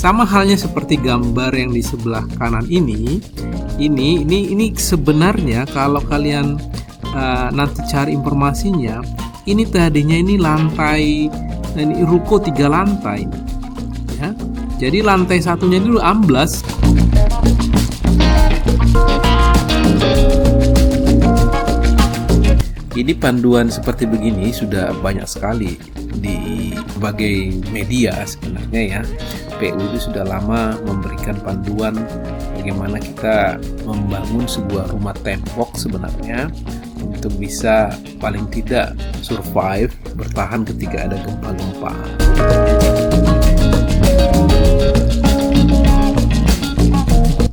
Sama halnya seperti gambar yang di sebelah kanan ini sebenarnya kalau kalian nanti cari informasinya, ini tadinya ini lantai, ini ruko 3 lantai ya. Jadi lantai satunya dulu amblas. Ini panduan seperti begini sudah banyak sekali di berbagai media sebenarnya ya. PU itu sudah lama memberikan panduan bagaimana kita membangun sebuah rumah tembok sebenarnya untuk bisa paling tidak survive, bertahan ketika ada gempa-gempa.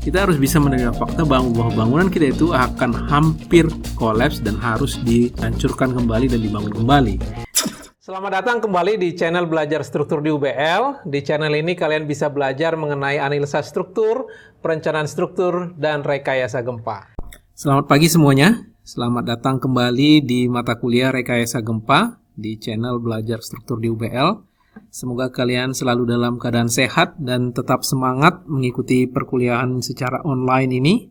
Kita harus bisa menerima fakta bahwa bangunan kita itu akan hampir kolaps dan harus dihancurkan kembali dan dibangun kembali. Selamat datang kembali di channel Belajar Struktur di UBL. Di channel ini kalian bisa belajar mengenai analisa struktur, perencanaan struktur, dan rekayasa gempa. Selamat pagi semuanya. Selamat datang kembali di mata kuliah rekayasa gempa di channel Belajar Struktur di UBL. Semoga kalian selalu dalam keadaan sehat dan tetap semangat mengikuti perkuliahan secara online ini.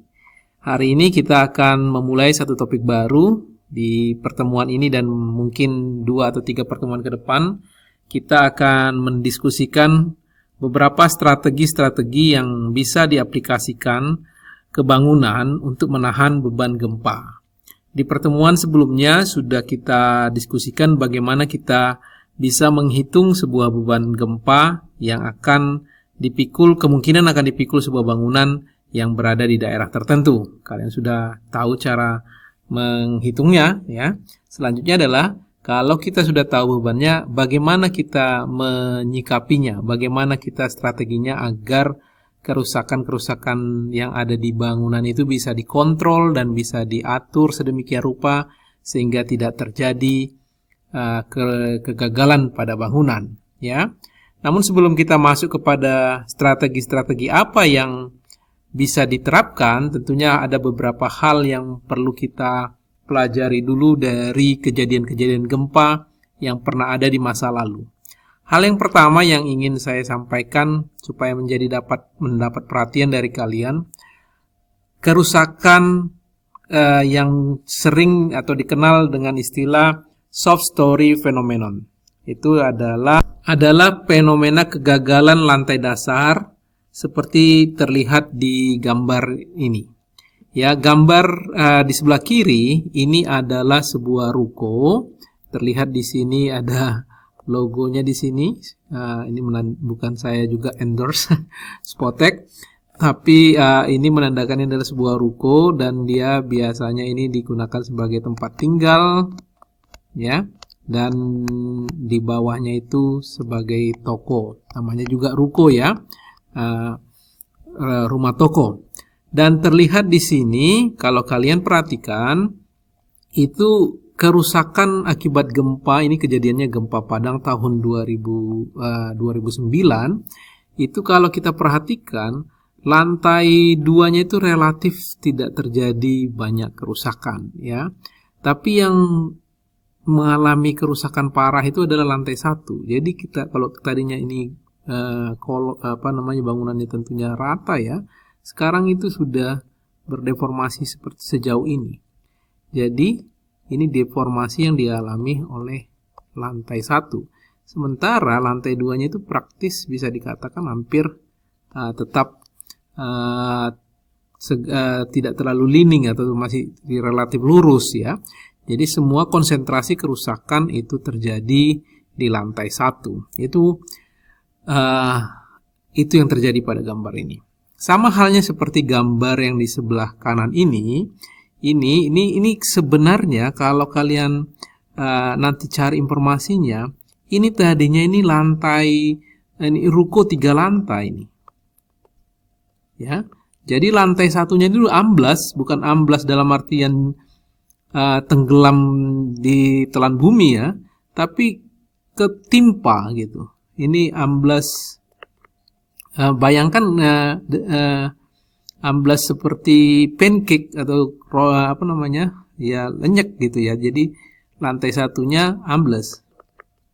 Hari ini kita akan memulai satu topik baru di pertemuan ini dan mungkin 2 atau 3 pertemuan ke depan. Kita akan mendiskusikan beberapa strategi-strategi yang bisa diaplikasikan ke bangunan untuk menahan beban gempa. Di pertemuan sebelumnya sudah kita diskusikan bagaimana kita bisa menghitung sebuah beban gempa yang akan dipikul, kemungkinan akan dipikul sebuah bangunan yang berada di daerah tertentu. Kalian sudah tahu cara menghitungnya ya. Selanjutnya adalah kalau kita sudah tahu bebannya, bagaimana kita menyikapinya, bagaimana kita strateginya agar kerusakan-kerusakan yang ada di bangunan itu bisa dikontrol dan bisa diatur sedemikian rupa sehingga tidak terjadi kegagalan pada bangunan ya. Namun sebelum kita masuk kepada strategi-strategi apa yang bisa diterapkan, tentunya ada beberapa hal yang perlu kita pelajari dulu dari kejadian-kejadian gempa yang pernah ada di masa lalu. Hal yang pertama yang ingin saya sampaikan supaya mendapat perhatian dari kalian, kerusakan yang sering atau dikenal dengan istilah soft story phenomenon. Itu adalah fenomena kegagalan lantai dasar seperti terlihat di gambar ini. Ya, gambar di sebelah kiri ini adalah sebuah ruko. Terlihat di sini ada logonya di sini. Ini bukan saya juga endorse Spotek, tapi ini menandakan ini adalah sebuah ruko dan dia biasanya ini digunakan sebagai tempat tinggal ya, dan di bawahnya itu sebagai toko, namanya juga ruko ya, rumah toko. Dan terlihat di sini kalau kalian perhatikan itu kerusakan akibat gempa. Ini kejadiannya gempa Padang tahun 2009. Itu kalau kita perhatikan lantai 2-nya itu relatif tidak terjadi banyak kerusakan ya, tapi yang mengalami kerusakan parah itu adalah lantai 1. Jadi kita kalau tadinya ini bangunannya tentunya rata ya, sekarang itu sudah berdeformasi seperti sejauh ini. Jadi ini deformasi yang dialami oleh lantai 1. Sementara lantai 2-nya itu praktis bisa dikatakan hampir tetap tidak terlalu leaning atau masih relatif lurus ya. Jadi semua konsentrasi kerusakan itu terjadi di lantai 1. Itu yang terjadi pada gambar ini. Sama halnya seperti gambar yang di sebelah kanan ini sebenarnya kalau kalian nanti cari informasinya, ini tadinya ini lantai, ini ruko 3 lantai ini. Ya. Jadi lantai satunya dulu amblas, bukan amblas dalam artian tenggelam di telan bumi ya, tapi ketimpa gitu. Ini amblas, bayangkan amblas seperti pancake atau ya lenyek gitu ya. Jadi lantai satunya amblas.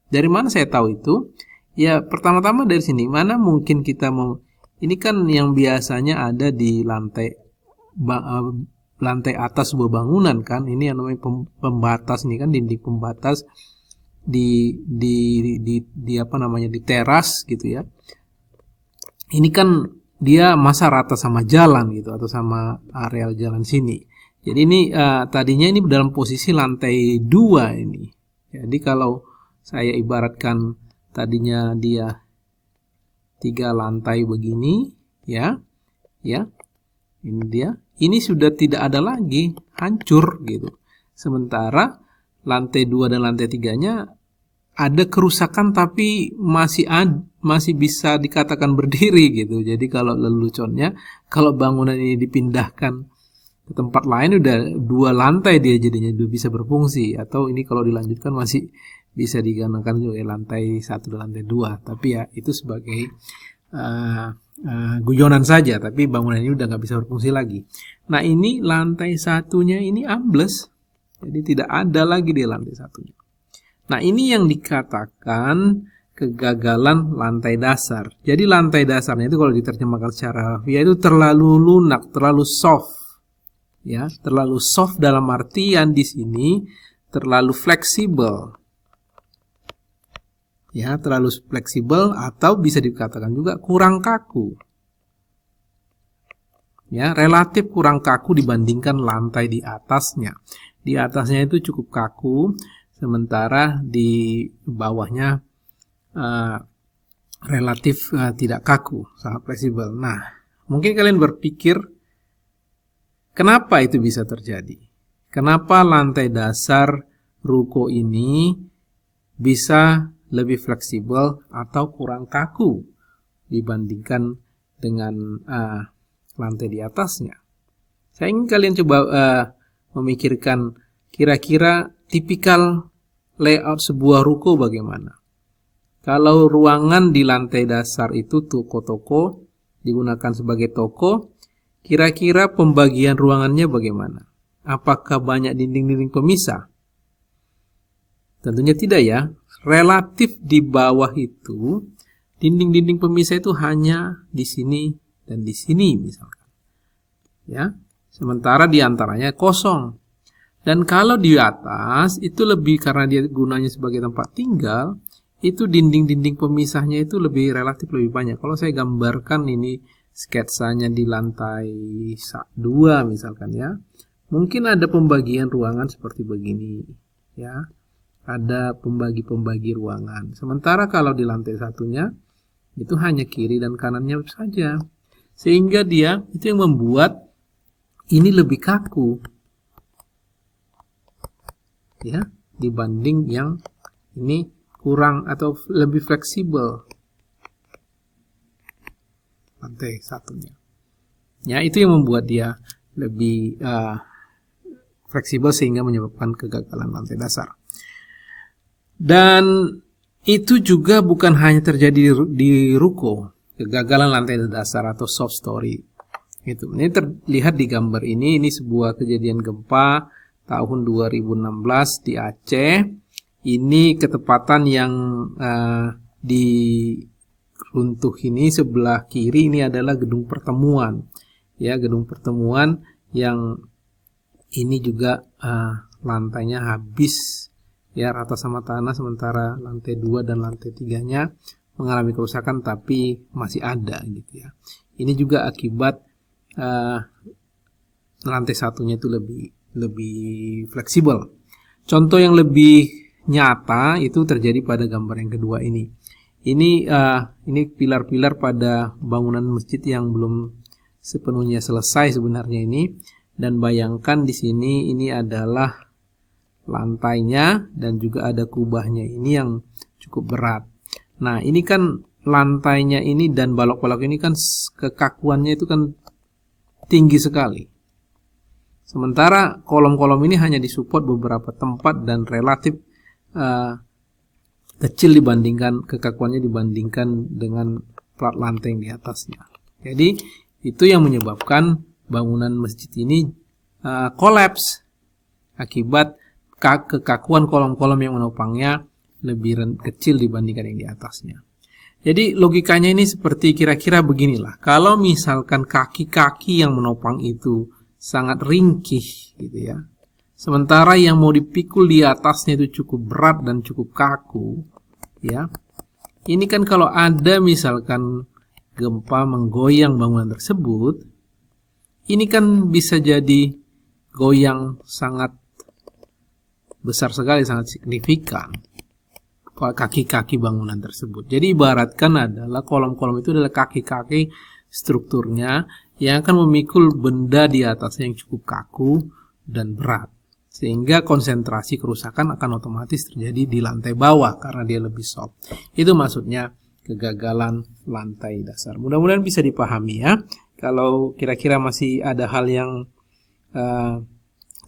Dari mana saya tahu itu? Ya, pertama-tama dari sini, mana mungkin kita mau, ini kan yang biasanya ada di lantai atas sebuah bangunan kan, ini yang namanya pembatas, ini kan dinding pembatas di apa namanya, di teras gitu ya. Ini kan dia masa rata sama jalan gitu, atau sama areal jalan sini. Jadi ini tadinya ini dalam posisi lantai 2 ini. Jadi kalau saya ibaratkan tadinya dia 3 lantai begini, ya, ini dia. Ini sudah tidak ada lagi, hancur gitu. Sementara lantai 2 dan lantai 3-nya ada kerusakan tapi masih bisa dikatakan berdiri gitu. Jadi kalau leluconnya, kalau bangunan ini dipindahkan ke tempat lain udah 2 lantai dia jadinya udah bisa berfungsi, atau ini kalau dilanjutkan masih bisa digunakan juga lantai 1 dan lantai 2. Tapi ya itu sebagai guyonan saja, tapi bangunan ini udah nggak bisa berfungsi lagi. Nah, ini lantai 1-nya ini ambles, jadi tidak ada lagi di lantai 1-nya. Nah, ini yang dikatakan kegagalan lantai dasar. Jadi lantai dasarnya itu kalau diterjemahkan secara harfiah itu terlalu lunak, terlalu soft. Ya, terlalu soft dalam artian di sini terlalu fleksibel. Ya, terlalu fleksibel atau bisa dikatakan juga kurang kaku. Ya, relatif kurang kaku dibandingkan lantai di atasnya. Di atasnya itu cukup kaku, sementara di bawahnya relatif tidak kaku, sangat fleksibel. Nah, mungkin kalian berpikir, kenapa itu bisa terjadi? Kenapa lantai dasar ruko ini bisa lebih fleksibel atau kurang kaku dibandingkan dengan lantai di atasnya? Saya ingin kalian coba memikirkan kira-kira tipikal layout sebuah ruko bagaimana. Kalau ruangan di lantai dasar itu toko-toko digunakan sebagai toko, kira-kira pembagian ruangannya bagaimana? Apakah banyak dinding-dinding pemisah? Tentunya tidak ya. Relatif di bawah itu, dinding-dinding pemisah itu hanya di sini dan di sini misalkan. Ya, sementara di antaranya kosong. Dan kalau di atas itu lebih, karena dia gunanya sebagai tempat tinggal, itu dinding-dinding pemisahnya itu relatif lebih banyak. Kalau saya gambarkan ini sketsanya di lantai 2 misalkan ya, mungkin ada pembagian ruangan seperti begini ya, ada pembagi ruangan. Sementara kalau di lantai 1-nya itu hanya kiri dan kanannya saja, sehingga dia itu yang membuat ini lebih kaku ya, dibanding yang ini kurang atau lebih fleksibel lantai 1-nya. Ya, itu yang membuat dia lebih fleksibel sehingga menyebabkan kegagalan lantai dasar. Dan itu juga bukan hanya terjadi di ruko, kegagalan lantai dasar atau soft story. Ini terlihat di gambar ini sebuah kejadian gempa tahun 2016 di Aceh. Ini ketepatan yang di runtuh ini sebelah kiri ini adalah gedung pertemuan. Ya, gedung pertemuan yang ini juga lantainya habis ya, rata sama tanah, sementara lantai 2 dan lantai 3-nya mengalami kerusakan tapi masih ada gitu ya. Ini juga akibat lantai 1-nya itu lebih fleksibel. Contoh yang lebih nyata itu terjadi pada gambar yang kedua ini. Ini pilar-pilar pada bangunan masjid yang belum sepenuhnya selesai sebenarnya ini, dan bayangkan di sini ini adalah lantainya dan juga ada kubahnya ini yang cukup berat. Nah, ini kan lantainya ini dan balok-balok ini kan kekakuannya itu kan tinggi sekali. Sementara kolom-kolom ini hanya disupport beberapa tempat dan relatif kecil dibandingkan kekakuannya dibandingkan dengan plat lantai yang di atasnya. Jadi itu yang menyebabkan bangunan masjid ini kolaps akibat kekakuan kolom-kolom yang menopangnya lebih kecil dibandingkan yang di atasnya. Jadi logikanya ini seperti kira-kira beginilah. Kalau misalkan kaki-kaki yang menopang itu sangat ringkih gitu ya. Sementara yang mau dipikul di atasnya itu cukup berat dan cukup kaku ya. Ini kan kalau ada misalkan gempa menggoyang bangunan tersebut, ini kan bisa jadi goyang sangat besar sekali, sangat signifikan kaki-kaki bangunan tersebut. Jadi ibaratkan adalah kolom-kolom itu adalah kaki-kaki strukturnya yang akan memikul benda di atasnya yang cukup kaku dan berat. Sehingga konsentrasi kerusakan akan otomatis terjadi di lantai bawah karena dia lebih soft. Itu maksudnya kegagalan lantai dasar. Mudah-mudahan bisa dipahami ya. Kalau kira-kira masih ada hal yang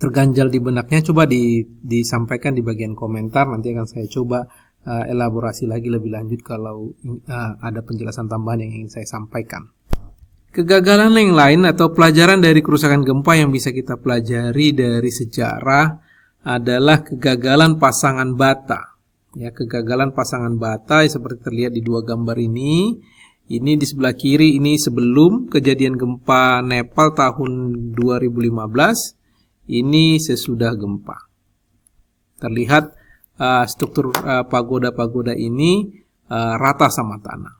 terganjal di benaknya, coba disampaikan di bagian komentar. Nanti akan saya coba elaborasi lagi lebih lanjut kalau ada penjelasan tambahan yang ingin saya sampaikan. Kegagalan yang lain atau pelajaran dari kerusakan gempa yang bisa kita pelajari dari sejarah adalah kegagalan pasangan bata. Ya, kegagalan pasangan bata seperti terlihat di dua gambar ini. Ini di sebelah kiri ini sebelum kejadian gempa Nepal tahun 2015. Ini sesudah gempa. Terlihat struktur pagoda-pagoda ini rata sama tanah.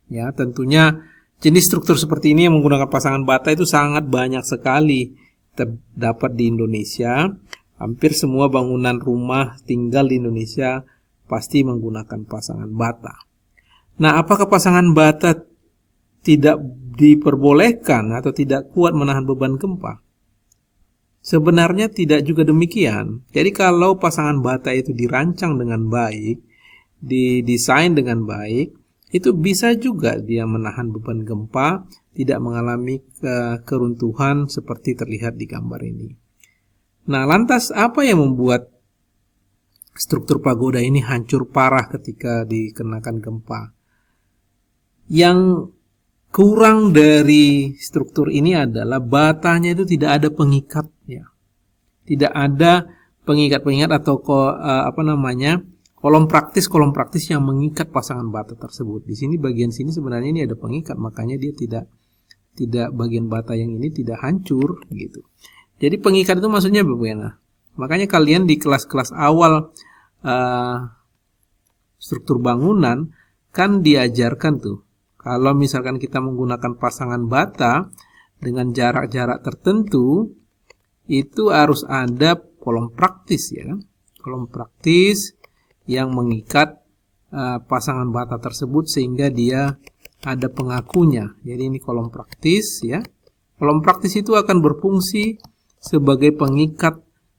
Ya, tentunya jenis struktur seperti ini yang menggunakan pasangan bata itu sangat banyak sekali terdapat di Indonesia. Hampir semua bangunan rumah tinggal di Indonesia pasti menggunakan pasangan bata. Nah, apakah pasangan bata tidak diperbolehkan atau tidak kuat menahan beban gempa? Sebenarnya tidak juga demikian. Jadi kalau pasangan bata itu dirancang dengan baik, didesain dengan baik, itu bisa juga dia menahan beban gempa, tidak mengalami keruntuhan seperti terlihat di gambar ini. Nah, lantas apa yang membuat struktur pagoda ini hancur parah ketika dikenakan gempa? Yang kurang dari struktur ini adalah batanya itu tidak ada pengikatnya. Tidak ada pengikat-pengikat atau kolom praktis yang mengikat pasangan bata tersebut. Di sini bagian sini sebenarnya ini ada pengikat, makanya dia tidak bagian bata yang ini tidak hancur gitu. Jadi pengikat itu maksudnya bagaimana? Makanya kalian di kelas-kelas awal struktur bangunan kan diajarkan tuh, kalau misalkan kita menggunakan pasangan bata dengan jarak-jarak tertentu, itu harus ada kolom praktis ya kan? Kolom praktis yang mengikat pasangan bata tersebut sehingga dia ada pengakunya. Jadi ini kolom praktis ya. Kolom praktis itu akan berfungsi sebagai pengikat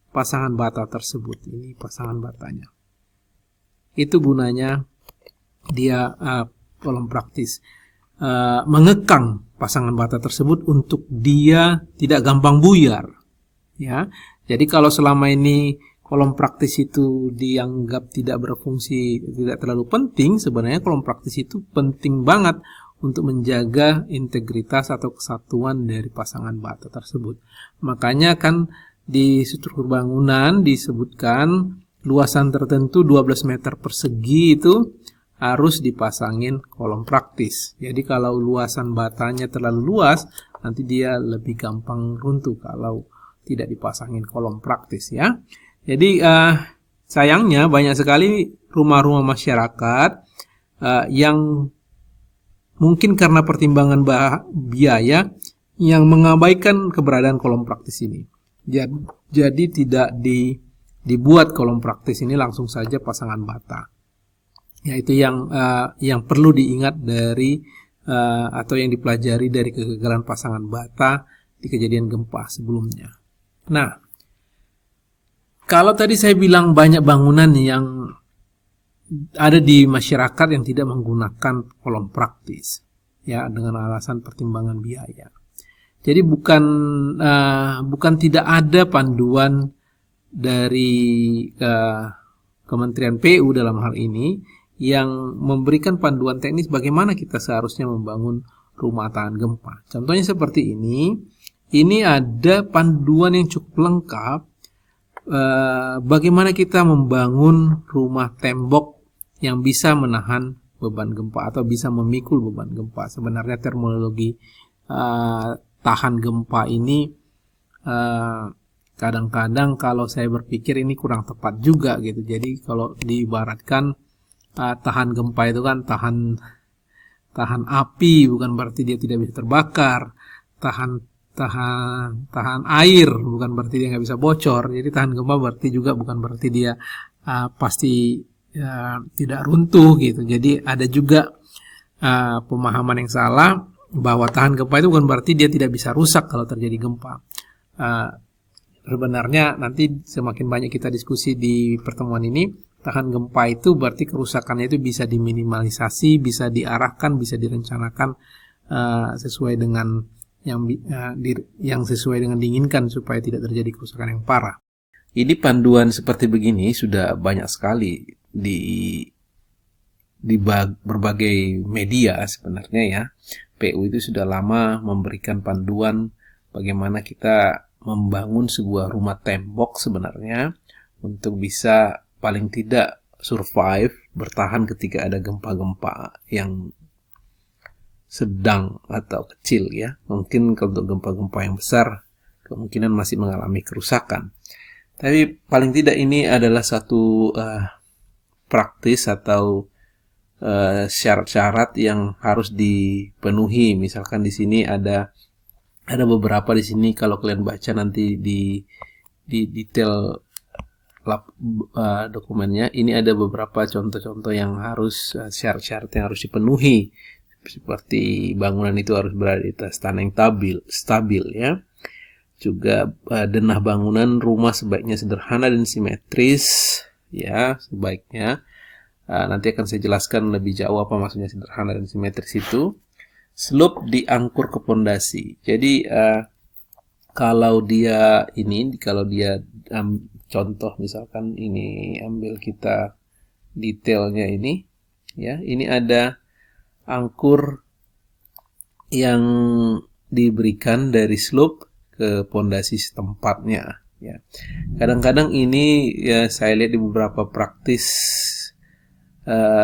pasangan bata tersebut. Ini pasangan batanya. Itu gunanya dia kolom praktis. Mengekang pasangan bata tersebut untuk dia tidak gampang buyar. Ya. Jadi kalau selama ini kolom praktis itu dianggap tidak berfungsi, tidak terlalu penting, sebenarnya kolom praktis itu penting banget untuk menjaga integritas atau kesatuan dari pasangan bata tersebut. Makanya kan di struktur bangunan disebutkan luasan tertentu 12 meter persegi itu harus dipasangin kolom praktis. Jadi kalau luasan batanya terlalu luas, nanti dia lebih gampang runtuh kalau tidak dipasangin kolom praktis ya. Jadi sayangnya banyak sekali rumah-rumah masyarakat yang mungkin karena pertimbangan biaya yang mengabaikan keberadaan kolom praktis ini. Jadi tidak dibuat kolom praktis ini, langsung saja pasangan bata. Yaitu yang perlu diingat dari atau yang dipelajari dari kegagalan pasangan bata di kejadian gempa sebelumnya. Nah, kalau tadi saya bilang banyak bangunan yang ada di masyarakat yang tidak menggunakan kolom praktis, ya dengan alasan pertimbangan biaya. Jadi bukan tidak ada panduan dari Kementerian PU dalam hal ini yang memberikan panduan teknis bagaimana kita seharusnya membangun rumah tahan gempa. Contohnya seperti ini. Ini ada panduan yang cukup lengkap bagaimana kita membangun rumah tembok yang bisa menahan beban gempa atau bisa memikul beban gempa. Sebenarnya terminologi tahan gempa ini kadang-kadang kalau saya berpikir ini kurang tepat juga gitu. Jadi kalau diibaratkan tahan gempa itu kan tahan api, bukan berarti dia tidak bisa terbakar. Tahan air, bukan berarti dia nggak bisa bocor. Jadi tahan gempa berarti juga bukan berarti dia pasti tidak runtuh gitu. Jadi ada juga pemahaman yang salah bahwa tahan gempa itu bukan berarti dia tidak bisa rusak kalau terjadi gempa. Sebenarnya nanti semakin banyak kita diskusi di pertemuan ini, tahan gempa itu berarti kerusakannya itu bisa diminimalisasi, bisa diarahkan, bisa direncanakan sesuai dengan yang sesuai dengan diinginkan supaya tidak terjadi kerusakan yang parah. Ini panduan seperti begini sudah banyak sekali di berbagai media sebenarnya ya. PU itu sudah lama memberikan panduan bagaimana kita membangun sebuah rumah tembok sebenarnya untuk bisa paling tidak survive, bertahan ketika ada gempa-gempa yang sedang atau kecil ya. Mungkin kalau untuk gempa-gempa yang besar kemungkinan masih mengalami kerusakan. Tapi paling tidak ini adalah satu praktis atau syarat-syarat yang harus dipenuhi. Misalkan di sini ada beberapa di sini, kalau kalian baca nanti di detail dokumennya, ini ada beberapa contoh-contoh yang harus syarat-syarat yang harus dipenuhi. Seperti bangunan itu harus berada di atas tanah yang stabil ya. Juga denah bangunan rumah sebaiknya sederhana dan simetris ya, sebaiknya. Nanti akan saya jelaskan lebih jauh apa maksudnya sederhana dan simetris itu. Slope diangkur ke pondasi. Jadi kalau dia contoh misalkan ini ambil kita detailnya ini ya, ini ada angkur yang diberikan dari slope ke pondasi setempatnya ya. Kadang-kadang ini ya saya lihat di beberapa praktis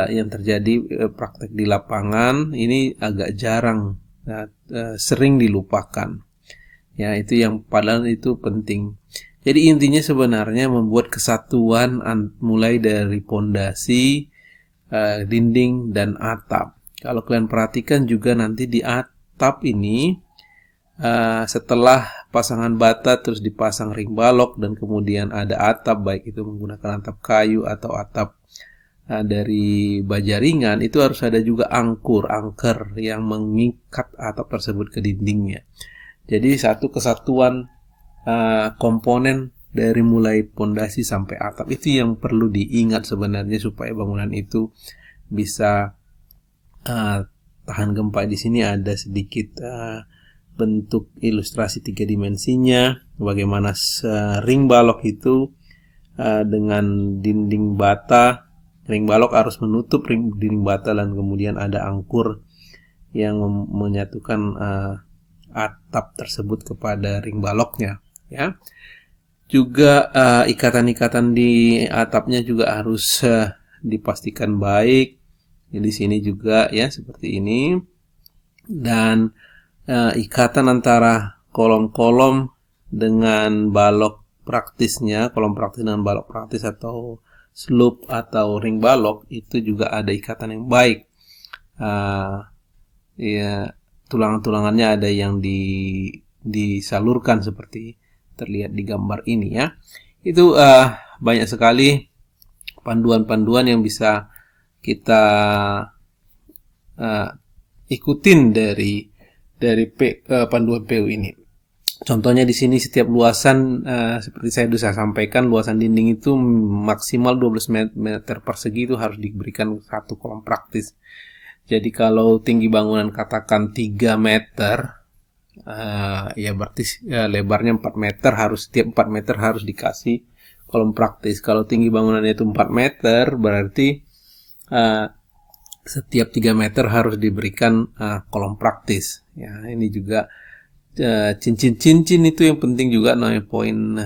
yang terjadi praktek di lapangan ini agak jarang, sering dilupakan ya. Itu yang padahal itu penting. Jadi intinya sebenarnya membuat kesatuan mulai dari pondasi, dinding dan atap. Kalau kalian perhatikan juga nanti di atap ini setelah pasangan bata terus dipasang ring balok dan kemudian ada atap, baik itu menggunakan atap kayu atau atap dari baja ringan, itu harus ada juga angker yang mengikat atap tersebut ke dindingnya. Jadi satu kesatuan komponen dari mulai pondasi sampai atap itu yang perlu diingat sebenarnya supaya bangunan itu bisa tahan gempa. Di sini ada sedikit bentuk ilustrasi 3 dimensinya, bagaimana ring balok itu dengan dinding bata. Ring balok harus menutup dinding bata dan kemudian ada angkur yang menyatukan atap tersebut kepada ring baloknya ya. Juga ikatan-ikatan di atapnya juga harus dipastikan baik. Di sini juga ya seperti ini. Dan ikatan antara kolom-kolom dengan balok praktisnya, kolom praktis dengan balok praktis atau slope atau ring balok itu juga ada ikatan yang baik. Ya, tulangan-tulangannya ada yang disalurkan seperti terlihat di gambar ini ya. Itu banyak sekali panduan-panduan yang bisa kita ikutin dari panduan PU ini. Contohnya di sini setiap luasan seperti saya sudah sampaikan, luasan dinding itu maksimal 12 meter persegi itu harus diberikan satu kolom praktis. Jadi kalau tinggi bangunan katakan 3 meter, ya berarti lebarnya 4 meter, setiap 4 meter harus dikasih kolom praktis. Kalau tinggi bangunannya itu 4 meter, berarti setiap 3 meter harus diberikan kolom praktis. Ya, ini juga cincin-cincin itu yang penting juga, poin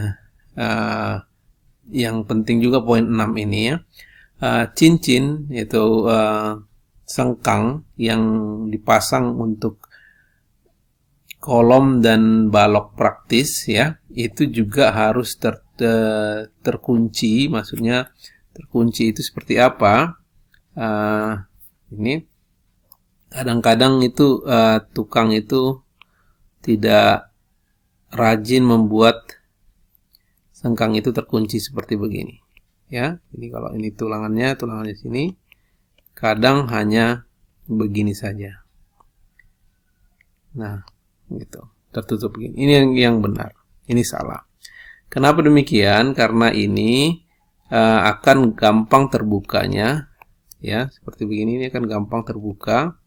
yang penting juga poin 6 ini ya. Cincin itu sengkang yang dipasang untuk kolom dan balok praktis ya, itu juga harus terkunci. Maksudnya terkunci itu seperti apa? Ini kadang-kadang itu tukang itu tidak rajin membuat sengkang itu terkunci seperti begini ya. Ini kalau ini tulangannya sini, kadang hanya begini saja. Nah, gitu, tertutup begini. Ini yang benar, ini salah. Kenapa demikian? Karena ini akan gampang terbukanya ya, seperti begini. Ini akan gampang terbuka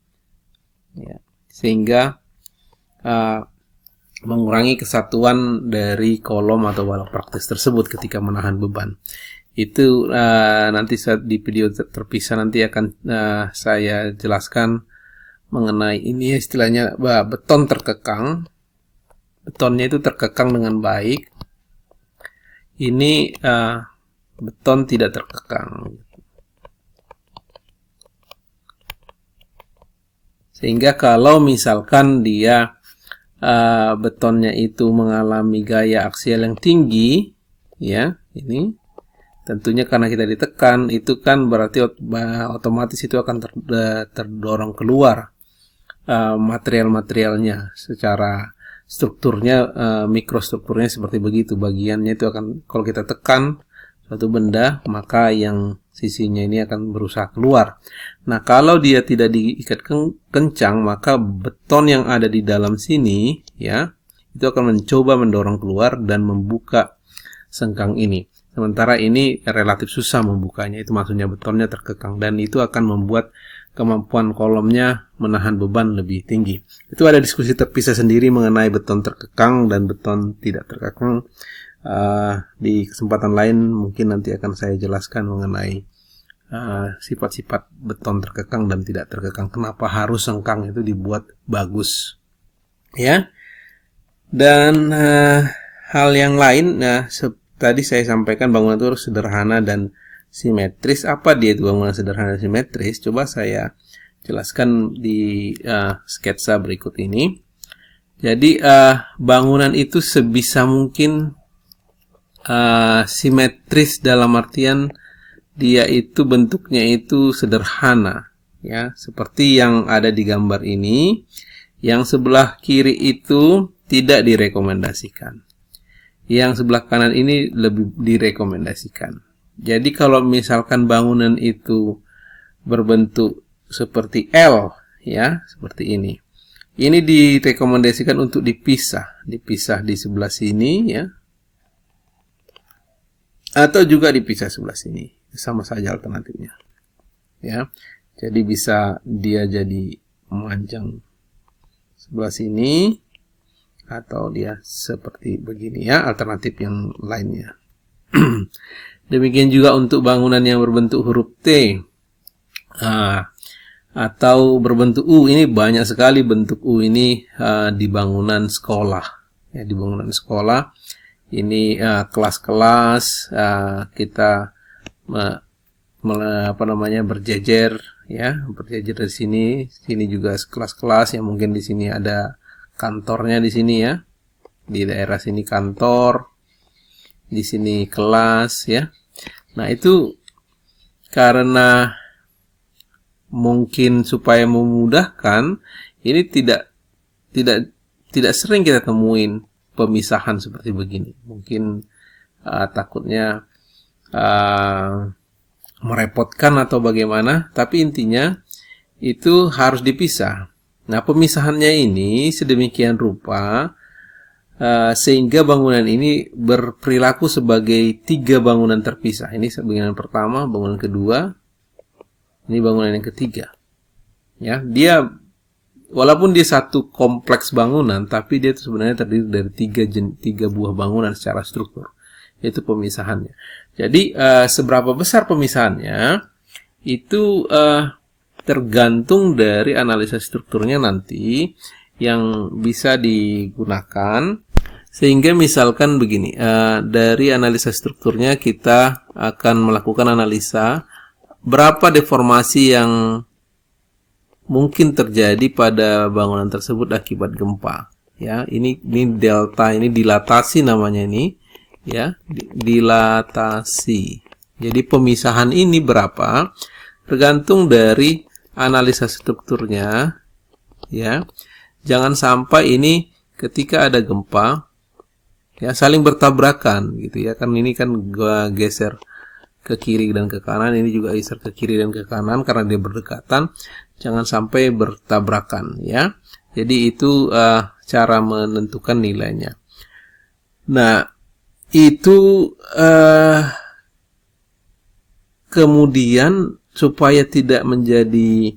ya, sehingga mengurangi kesatuan dari kolom atau balok praktis tersebut ketika menahan beban. Itu nanti di video terpisah nanti akan saya jelaskan mengenai ini, istilahnya beton terkekang. Betonnya itu terkekang dengan baik. Ini beton tidak terkekang. Sehingga kalau misalkan dia betonnya itu mengalami gaya aksial yang tinggi, ya, ini tentunya karena kita ditekan, itu kan berarti otomatis itu akan terdorong keluar material-materialnya secara strukturnya, mikrostrukturnya seperti begitu. Bagiannya itu akan, kalau kita tekan suatu benda, maka yang sisinya ini akan berusaha keluar. Nah, kalau dia tidak diikat kencang, maka beton yang ada di dalam sini ya, itu akan mencoba mendorong keluar dan membuka sengkang ini. Sementara ini relatif susah membukanya, itu maksudnya betonnya terkekang, dan itu akan membuat kemampuan kolomnya menahan beban lebih tinggi. Itu ada diskusi terpisah sendiri mengenai beton terkekang dan beton tidak terkekang. Di kesempatan lain mungkin nanti akan saya jelaskan mengenai sifat-sifat beton terkekang dan tidak terkekang, kenapa harus sengkang itu dibuat bagus ya. Dan hal yang lain, tadi saya sampaikan bangunan itu harus sederhana dan simetris. Apa dia itu bangunan sederhana dan simetris? Coba saya jelaskan di sketsa berikut ini. Jadi bangunan itu sebisa mungkin simetris, dalam artian dia itu bentuknya itu sederhana ya, seperti yang ada di gambar ini. Yang sebelah kiri itu tidak direkomendasikan, yang sebelah kanan ini lebih direkomendasikan. Jadi kalau misalkan bangunan itu berbentuk seperti L ya, seperti ini direkomendasikan untuk dipisah di sebelah sini ya, atau juga dipisah sebelah sini, sama saja alternatifnya ya. Jadi bisa dia jadi memanjang sebelah sini, atau dia seperti begini ya, alternatif yang lainnya. Demikian juga untuk bangunan yang berbentuk huruf T atau berbentuk U. Ini banyak sekali bentuk U ini di bangunan sekolah ya, di bangunan sekolah ini kelas-kelas kita berjejer ya, berjejer di sini juga kelas-kelas yang mungkin di sini ada kantornya di sini ya, di daerah sini kantor, di sini kelas ya. Nah, itu karena mungkin supaya memudahkan, ini tidak sering kita temuin pemisahan seperti begini. Mungkin takutnya merepotkan atau bagaimana, tapi intinya itu harus dipisah. Nah, pemisahannya ini sedemikian rupa sehingga bangunan ini berperilaku sebagai 3 bangunan terpisah. Ini bangunan pertama, bangunan kedua, ini bangunan yang ketiga. Ya, dia walaupun dia satu kompleks bangunan, tapi dia itu sebenarnya terdiri dari 3 buah bangunan secara struktur. Itu pemisahannya. Jadi seberapa besar pemisahannya itu tergantung dari analisa strukturnya nanti yang bisa digunakan. Sehingga misalkan begini, dari analisa strukturnya kita akan melakukan analisa berapa deformasi yang mungkin terjadi pada bangunan tersebut akibat gempa. Ya, ini delta, ini dilatasi namanya ini, ya, dilatasi. Jadi pemisahan ini berapa? Tergantung dari analisa strukturnya, ya. Jangan sampai ini ketika ada gempa, ya, saling bertabrakan, gitu ya. Kan ini kan gua geser ke kiri dan ke kanan, ini juga geser ke kiri dan ke kanan karena dia berdekatan. Jangan sampai bertabrakan, ya. Jadi itu cara menentukan nilainya. Nah, itu kemudian supaya tidak menjadi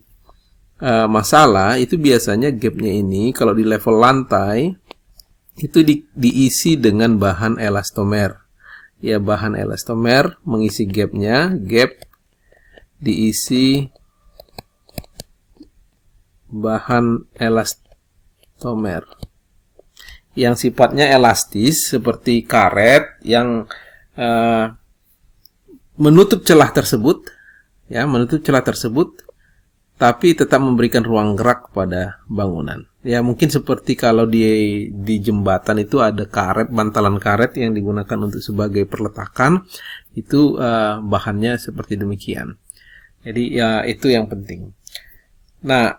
masalah, itu biasanya gapnya ini kalau di level lantai itu diisi dengan bahan elastomer. Ya, bahan elastomer mengisi gapnya, gap diisi bahan elastomer yang sifatnya elastis seperti karet yang menutup celah tersebut, ya, menutup celah tersebut, tapi tetap memberikan ruang gerak pada bangunan. Ya, mungkin seperti kalau di jembatan itu ada karet, bantalan karet yang digunakan untuk sebagai perletakan, itu bahannya seperti demikian. Jadi ya itu yang penting. Nah,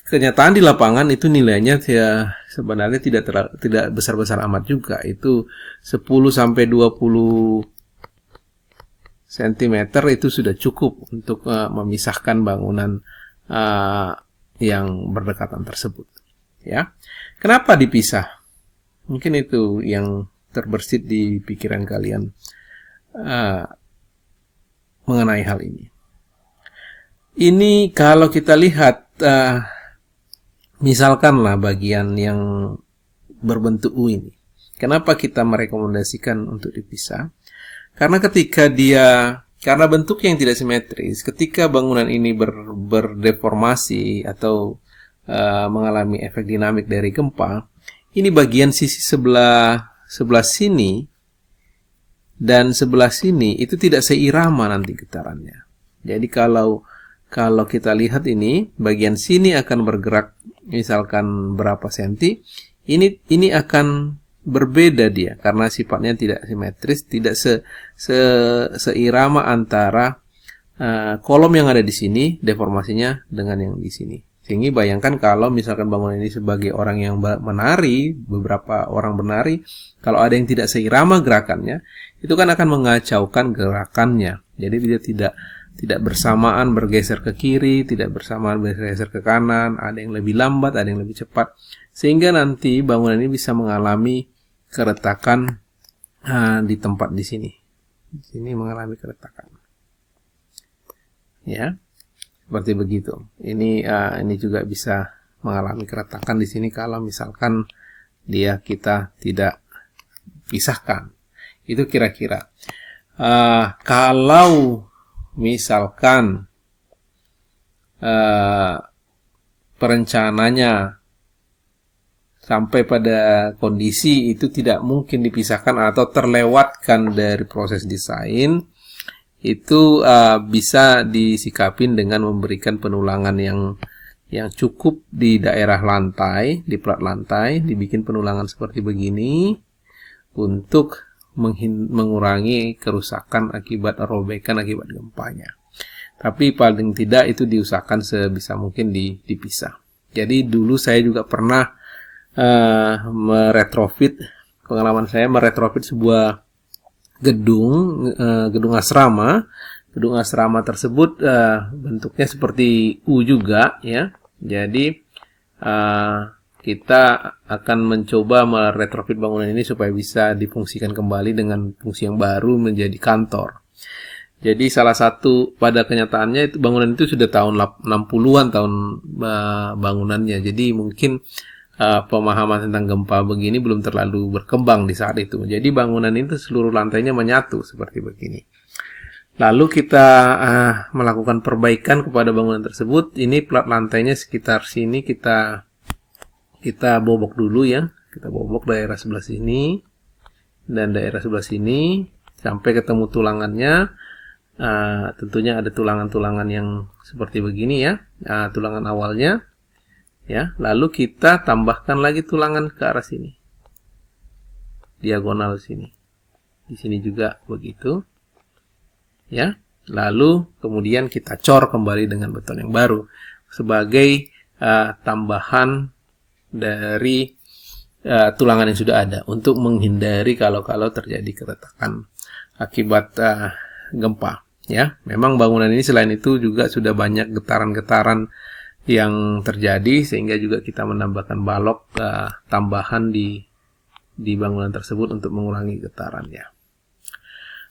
kenyataan di lapangan itu nilainya ya sebenarnya tidak besar-besar amat juga. Itu 10 sampai 20 cm itu sudah cukup untuk memisahkan bangunan yang berdekatan tersebut. Ya, kenapa dipisah? Mungkin itu yang terbersit di pikiran kalian mengenai hal ini. Ini kalau kita lihat, misalkanlah bagian yang berbentuk U ini. Kenapa kita merekomendasikan untuk dipisah? Karena karena bentuk yang tidak simetris, ketika bangunan ini berdeformasi atau mengalami efek dinamik dari gempa, ini bagian sisi sebelah sini dan sebelah sini itu tidak seirama nanti getarannya. Jadi kalau kita lihat ini, bagian sini akan bergerak misalkan berapa senti, ini akan berbeda dia karena sifatnya tidak simetris, tidak seirama antara kolom yang ada di sini deformasinya dengan yang di sini. Sehingga bayangkan kalau misalkan bangunan ini sebagai orang yang menari, beberapa orang menari, kalau ada yang tidak seirama gerakannya, itu kan akan mengacaukan gerakannya. Jadi dia tidak bersamaan bergeser ke kiri, tidak bersamaan bergeser ke kanan, ada yang lebih lambat, ada yang lebih cepat, sehingga nanti bangunan ini bisa mengalami keretakan di tempat di sini. Di sini mengalami keretakan. Ya, seperti begitu. Ini juga bisa mengalami keretakan di sini kalau misalkan kita tidak pisahkan. Itu kira-kira. Kalau misalkan perencananya sampai pada kondisi itu tidak mungkin dipisahkan atau terlewatkan dari proses desain, itu bisa disikapin dengan memberikan penulangan yang cukup di daerah lantai, di plat lantai, dibikin penulangan seperti begini untuk mengurangi kerusakan akibat robekan akibat gempanya. Tapi paling tidak itu diusahakan sebisa mungkin dipisah. Jadi dulu saya juga pernah meretrofit, pengalaman saya meretrofit sebuah gedung asrama. Gedung asrama tersebut bentuknya seperti U juga, ya. Jadi kita akan mencoba meretrofit bangunan ini supaya bisa difungsikan kembali dengan fungsi yang baru menjadi kantor. Jadi salah satu pada kenyataannya itu bangunan itu sudah tahun 60-an tahun bangunannya. Jadi mungkin pemahaman tentang gempa begini belum terlalu berkembang di saat itu. Jadi bangunan itu seluruh lantainya menyatu seperti begini. Lalu kita melakukan perbaikan kepada bangunan tersebut. Ini plat lantainya sekitar sini kita bobok dulu, ya. Kita bobok daerah sebelah sini dan daerah sebelah sini sampai ketemu tulangannya. tentunya ada tulangan-tulangan yang seperti begini ya, tulangan awalnya ya, lalu kita tambahkan lagi tulangan ke arah sini, diagonal sini, di sini juga begitu ya, lalu kemudian kita cor kembali dengan beton yang baru sebagai tambahan dari tulangan yang sudah ada untuk menghindari kalau terjadi keretakan akibat gempa ya. Memang bangunan ini selain itu juga sudah banyak getaran-getaran yang terjadi, sehingga juga kita menambahkan balok tambahan di bangunan tersebut untuk mengurangi getarannya.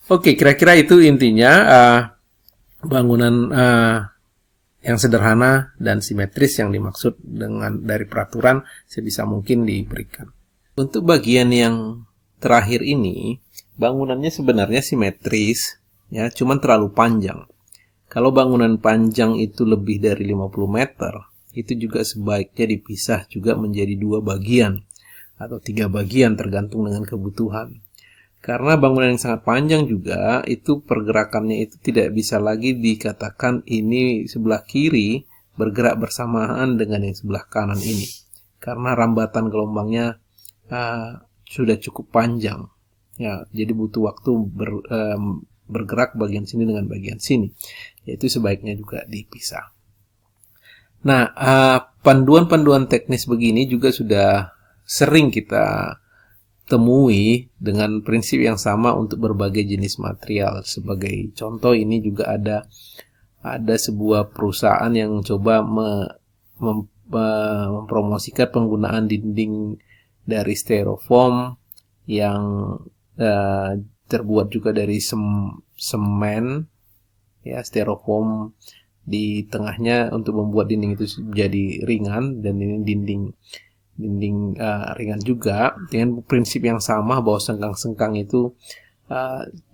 Oke, kira-kira itu intinya bangunan yang sederhana dan simetris yang dimaksud dengan dari peraturan sebisa mungkin diberikan. Untuk bagian yang terakhir ini, bangunannya sebenarnya simetris, ya, cuman terlalu panjang. Kalau bangunan panjang itu lebih dari 50 meter, itu juga sebaiknya dipisah juga menjadi 2 bagian atau 3 bagian tergantung dengan kebutuhan. Karena bangunan yang sangat panjang juga, itu pergerakannya itu tidak bisa lagi dikatakan ini sebelah kiri bergerak bersamaan dengan yang sebelah kanan ini. Karena rambatan gelombangnya sudah cukup panjang. Ya, jadi butuh waktu bergerak bagian sini dengan bagian sini. Yaitu sebaiknya juga dipisah. Nah, panduan-panduan teknis begini juga sudah sering kita temui dengan prinsip yang sama untuk berbagai jenis material. Sebagai contoh, ini juga ada sebuah perusahaan yang coba mempromosikan penggunaan dinding dari styrofoam yang terbuat juga dari semen ya, styrofoam di tengahnya untuk membuat dinding itu jadi ringan, dan ini dinding ringan juga dengan prinsip yang sama bahwa sengkang-sengkang itu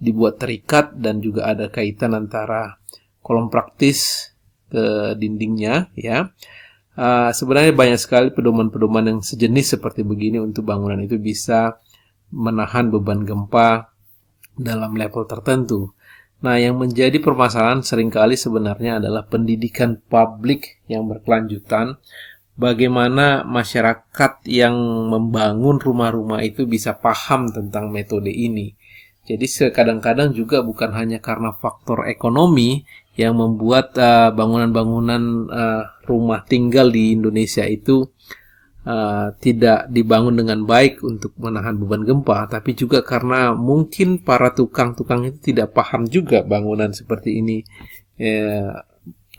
dibuat terikat dan juga ada kaitan antara kolom praktis ke dindingnya ya. Sebenarnya banyak sekali pedoman-pedoman yang sejenis seperti begini untuk bangunan itu bisa menahan beban gempa dalam level tertentu. Nah, yang menjadi permasalahan seringkali sebenarnya adalah pendidikan publik yang berkelanjutan. Bagaimana masyarakat yang membangun rumah-rumah itu bisa paham tentang metode ini. Jadi kadang-kadang juga bukan hanya karena faktor ekonomi yang membuat bangunan-bangunan rumah tinggal di Indonesia itu tidak dibangun dengan baik untuk menahan beban gempa, tapi juga karena mungkin para tukang-tukang itu tidak paham juga bangunan seperti ini,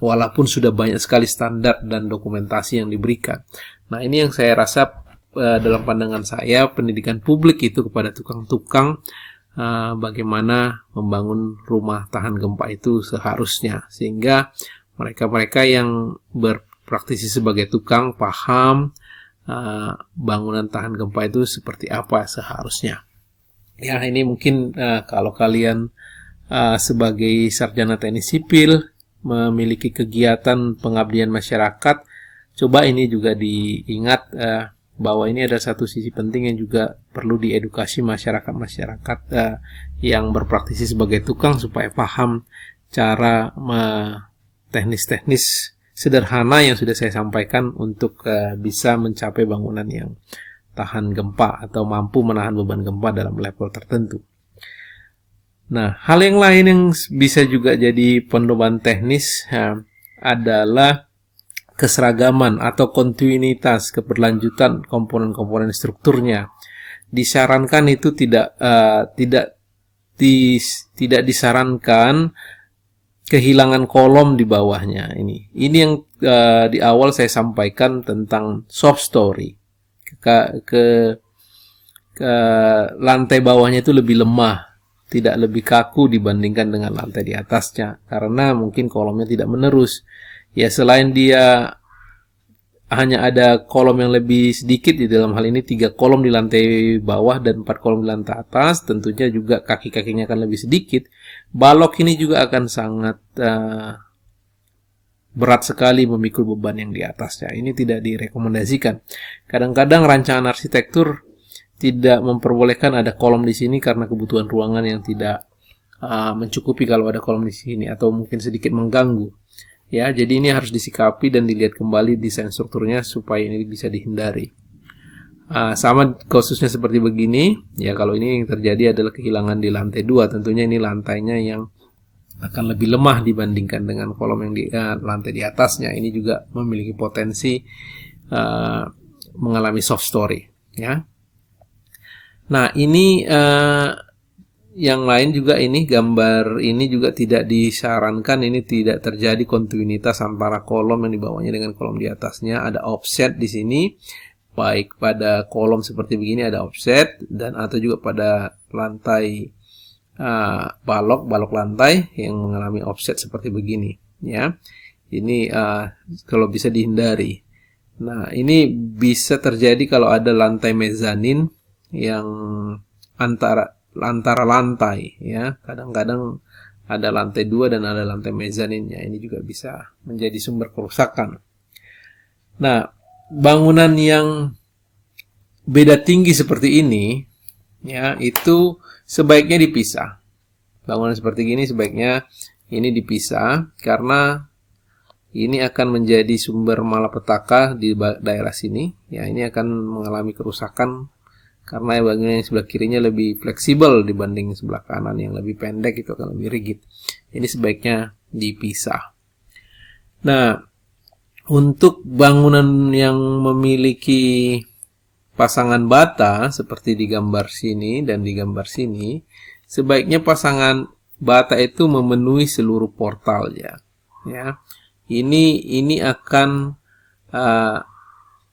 walaupun sudah banyak sekali standar dan dokumentasi yang diberikan. Nah, ini yang saya rasa dalam pandangan saya, pendidikan publik itu kepada tukang-tukang bagaimana membangun rumah tahan gempa itu seharusnya, sehingga mereka-mereka yang berpraktisi sebagai tukang paham bangunan tahan gempa itu seperti apa seharusnya. Ya, ini mungkin kalau kalian sebagai sarjana teknik sipil memiliki kegiatan pengabdian masyarakat, coba ini juga diingat bahwa ini ada satu sisi penting yang juga perlu diedukasi masyarakat yang berpraktisi sebagai tukang supaya paham cara teknis-teknis sederhana yang sudah saya sampaikan untuk bisa mencapai bangunan yang tahan gempa atau mampu menahan beban gempa dalam level tertentu. Nah, hal yang lain yang bisa juga jadi pedoman teknis adalah keseragaman atau kontinuitas, keberlanjutan komponen-komponen strukturnya. Disarankan itu tidak disarankan kehilangan kolom di bawahnya. Ini yang di awal saya sampaikan tentang soft story. Ke lantai bawahnya itu lebih lemah, tidak lebih kaku dibandingkan dengan lantai di atasnya, karena mungkin kolomnya tidak menerus. Ya, selain dia hanya ada kolom yang lebih sedikit, di dalam hal ini 3 kolom di lantai bawah dan 4 kolom di lantai atas, tentunya juga kaki-kakinya akan lebih sedikit. Balok ini juga akan sangat berat sekali memikul beban yang di atasnya. Ini tidak direkomendasikan. Kadang-kadang rancangan arsitektur tidak memperbolehkan ada kolom di sini karena kebutuhan ruangan yang tidak mencukupi kalau ada kolom di sini atau mungkin sedikit mengganggu. Ya, jadi ini harus disikapi dan dilihat kembali desain strukturnya supaya ini bisa dihindari. Sama khususnya seperti begini, ya kalau ini yang terjadi adalah kehilangan di lantai 2, tentunya ini lantainya yang akan lebih lemah dibandingkan dengan kolom yang di lantai di atasnya. Ini juga memiliki potensi mengalami soft story, ya. Nah, ini yang lain juga, ini gambar ini juga tidak disarankan, ini tidak terjadi kontinuitas antara kolom yang di bawahnya dengan kolom di atasnya. Ada offset di sini. Baik pada kolom seperti begini ada offset, dan atau juga pada lantai balok lantai yang mengalami offset seperti begini, ya. Ini kalau bisa dihindari. Nah, ini bisa terjadi kalau ada lantai mezanin yang antara lantai, ya. Kadang-kadang ada lantai 2 dan ada lantai mezaninnya. Ini juga bisa menjadi sumber kerusakan. Nah, bangunan yang beda tinggi seperti ini, ya, itu sebaiknya dipisah. Bangunan seperti ini sebaiknya ini dipisah, karena ini akan menjadi sumber malapetaka di daerah sini. Ya, ini akan mengalami kerusakan karena bangunan yang sebelah kirinya lebih fleksibel dibanding sebelah kanan yang lebih pendek, itu akan lebih rigid. Ini sebaiknya dipisah. Nah, untuk bangunan yang memiliki pasangan bata seperti di gambar sini dan di gambar sini, sebaiknya pasangan bata itu memenuhi seluruh portalnya, ya. Ini akan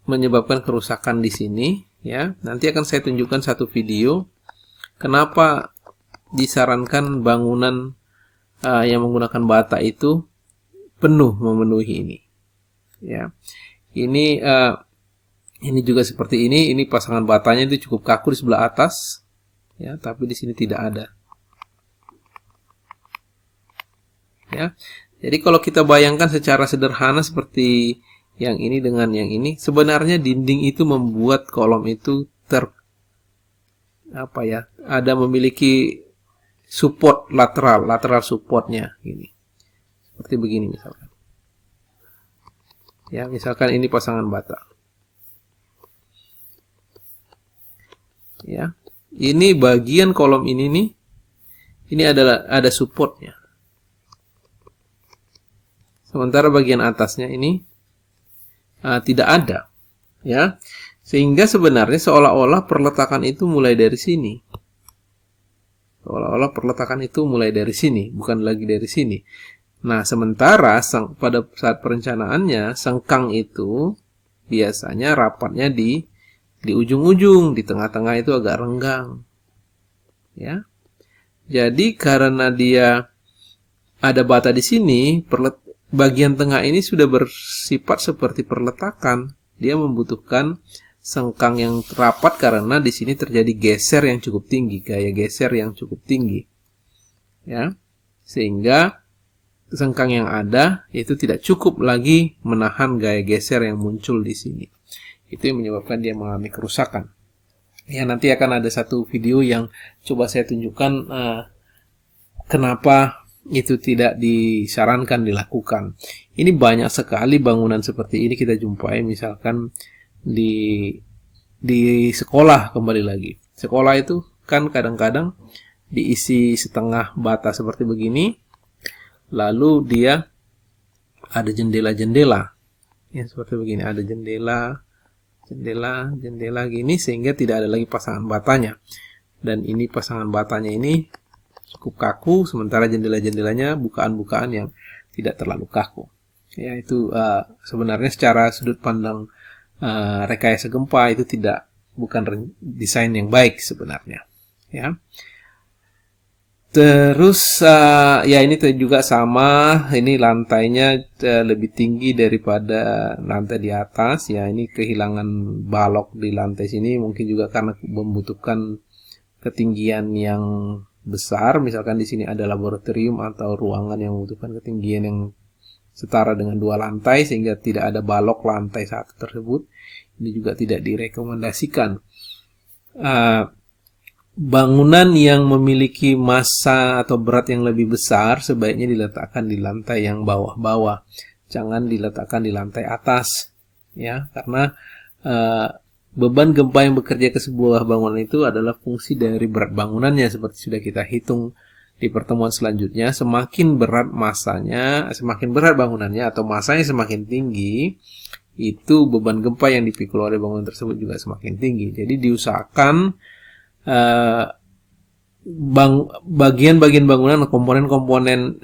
menyebabkan kerusakan di sini, ya. Nanti akan saya tunjukkan satu video kenapa disarankan bangunan yang menggunakan bata itu penuh memenuhi ini. Ya, ini juga seperti ini. Ini pasangan batanya itu cukup kaku di sebelah atas, ya, tapi di sini tidak ada. Ya, jadi kalau kita bayangkan secara sederhana seperti yang ini dengan yang ini, sebenarnya dinding itu membuat kolom itu ada memiliki support lateral supportnya, gini, seperti begini misalkan. Ya, misalkan ini pasangan bata. Ya, ini bagian kolom ini nih, ini ada supportnya. Sementara bagian atasnya ini tidak ada, ya. Sehingga sebenarnya seolah-olah perletakan itu mulai dari sini. Bukan lagi dari sini. Nah, sementara pada saat perencanaannya, sengkang itu biasanya rapatnya di ujung-ujung, di tengah-tengah itu agak renggang. Ya. Jadi karena dia ada bata di sini, bagian tengah ini sudah bersifat seperti perletakan. Dia membutuhkan sengkang yang rapat karena di sini terjadi geser yang cukup tinggi, gaya geser yang cukup tinggi. Ya. Sehingga sengkang yang ada itu tidak cukup lagi menahan gaya geser yang muncul di sini. Itu yang menyebabkan dia mengalami kerusakan. Ya, nanti akan ada satu video yang coba saya tunjukkan kenapa itu tidak disarankan dilakukan. Ini banyak sekali bangunan seperti ini kita jumpai, misalkan di sekolah. Kembali lagi, sekolah itu kan kadang-kadang diisi setengah bata seperti begini, lalu dia ada jendela-jendela, ya, seperti begini, ada jendela gini, sehingga tidak ada lagi pasangan batanya. Dan ini pasangan batanya ini cukup kaku, sementara jendela-jendelanya bukaan-bukaan yang tidak terlalu kaku. Ya, itu sebenarnya secara sudut pandang rekayasa gempa itu bukan desain yang baik sebenarnya. Ya. Terus ya ini juga sama, ini lantainya lebih tinggi daripada lantai di atas. Ya, ini kehilangan balok di lantai sini mungkin juga karena membutuhkan ketinggian yang besar. Misalkan di sini ada laboratorium atau ruangan yang membutuhkan ketinggian yang setara dengan 2 lantai sehingga tidak ada balok lantai satu tersebut. Ini juga tidak direkomendasikan. bangunan yang memiliki massa atau berat yang lebih besar sebaiknya diletakkan di lantai yang bawah-bawah, jangan diletakkan di lantai atas, ya, karena beban gempa yang bekerja ke sebuah bangunan itu adalah fungsi dari berat bangunannya, seperti sudah kita hitung di pertemuan selanjutnya. Semakin berat massanya, semakin berat bangunannya atau massanya semakin tinggi, itu beban gempa yang dipikul oleh bangunan tersebut juga semakin tinggi. Jadi diusahakan bagian-bagian bangunan, komponen-komponen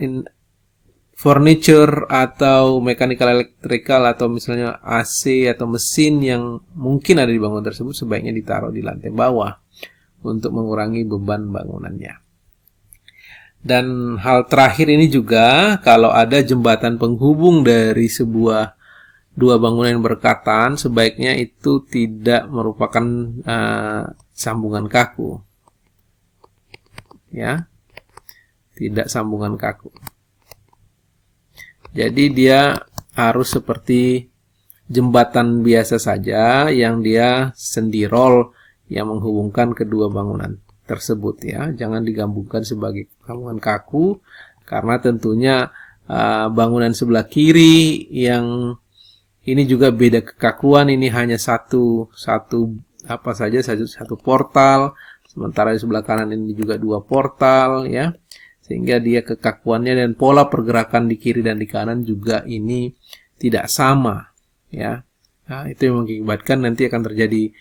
furniture atau mechanical electrical atau misalnya AC atau mesin yang mungkin ada di bangunan tersebut sebaiknya ditaruh di lantai bawah untuk mengurangi beban bangunannya. Dan hal terakhir ini juga, kalau ada jembatan penghubung dari dua bangunan yang berdekatan, sebaiknya itu tidak merupakan sambungan kaku, ya, tidak sambungan kaku. Jadi dia harus seperti jembatan biasa saja yang dia sendirol yang menghubungkan kedua bangunan tersebut, ya. Jangan digabungkan sebagai bangunan kaku, karena tentunya bangunan sebelah kiri yang ini juga beda kekakuan, ini hanya satu portal, sementara di sebelah kanan ini juga 2 portal, ya, sehingga dia kekakuannya dan pola pergerakan di kiri dan di kanan juga ini tidak sama, ya. Nah, itu yang mengakibatkan nanti akan terjadi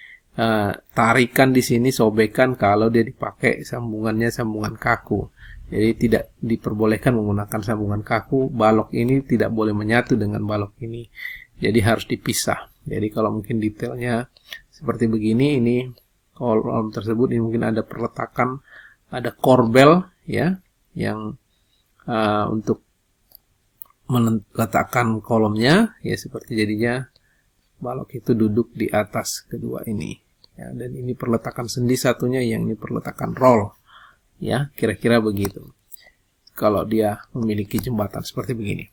tarikan di sini, sobekan kalau dia dipakai sambungannya sambungan kaku. Jadi tidak diperbolehkan menggunakan sambungan kaku. Balok ini tidak boleh menyatu dengan balok ini. Jadi harus dipisah. Jadi kalau mungkin detailnya seperti begini, ini kolom tersebut ini mungkin ada perletakan, ada korbel, ya, yang untuk meletakkan kolomnya, ya, seperti jadinya balok itu duduk di atas kedua ini, ya, dan ini perletakan sendi satunya, yang ini perletakan roll, ya, kira-kira begitu kalau dia memiliki jembatan seperti begini.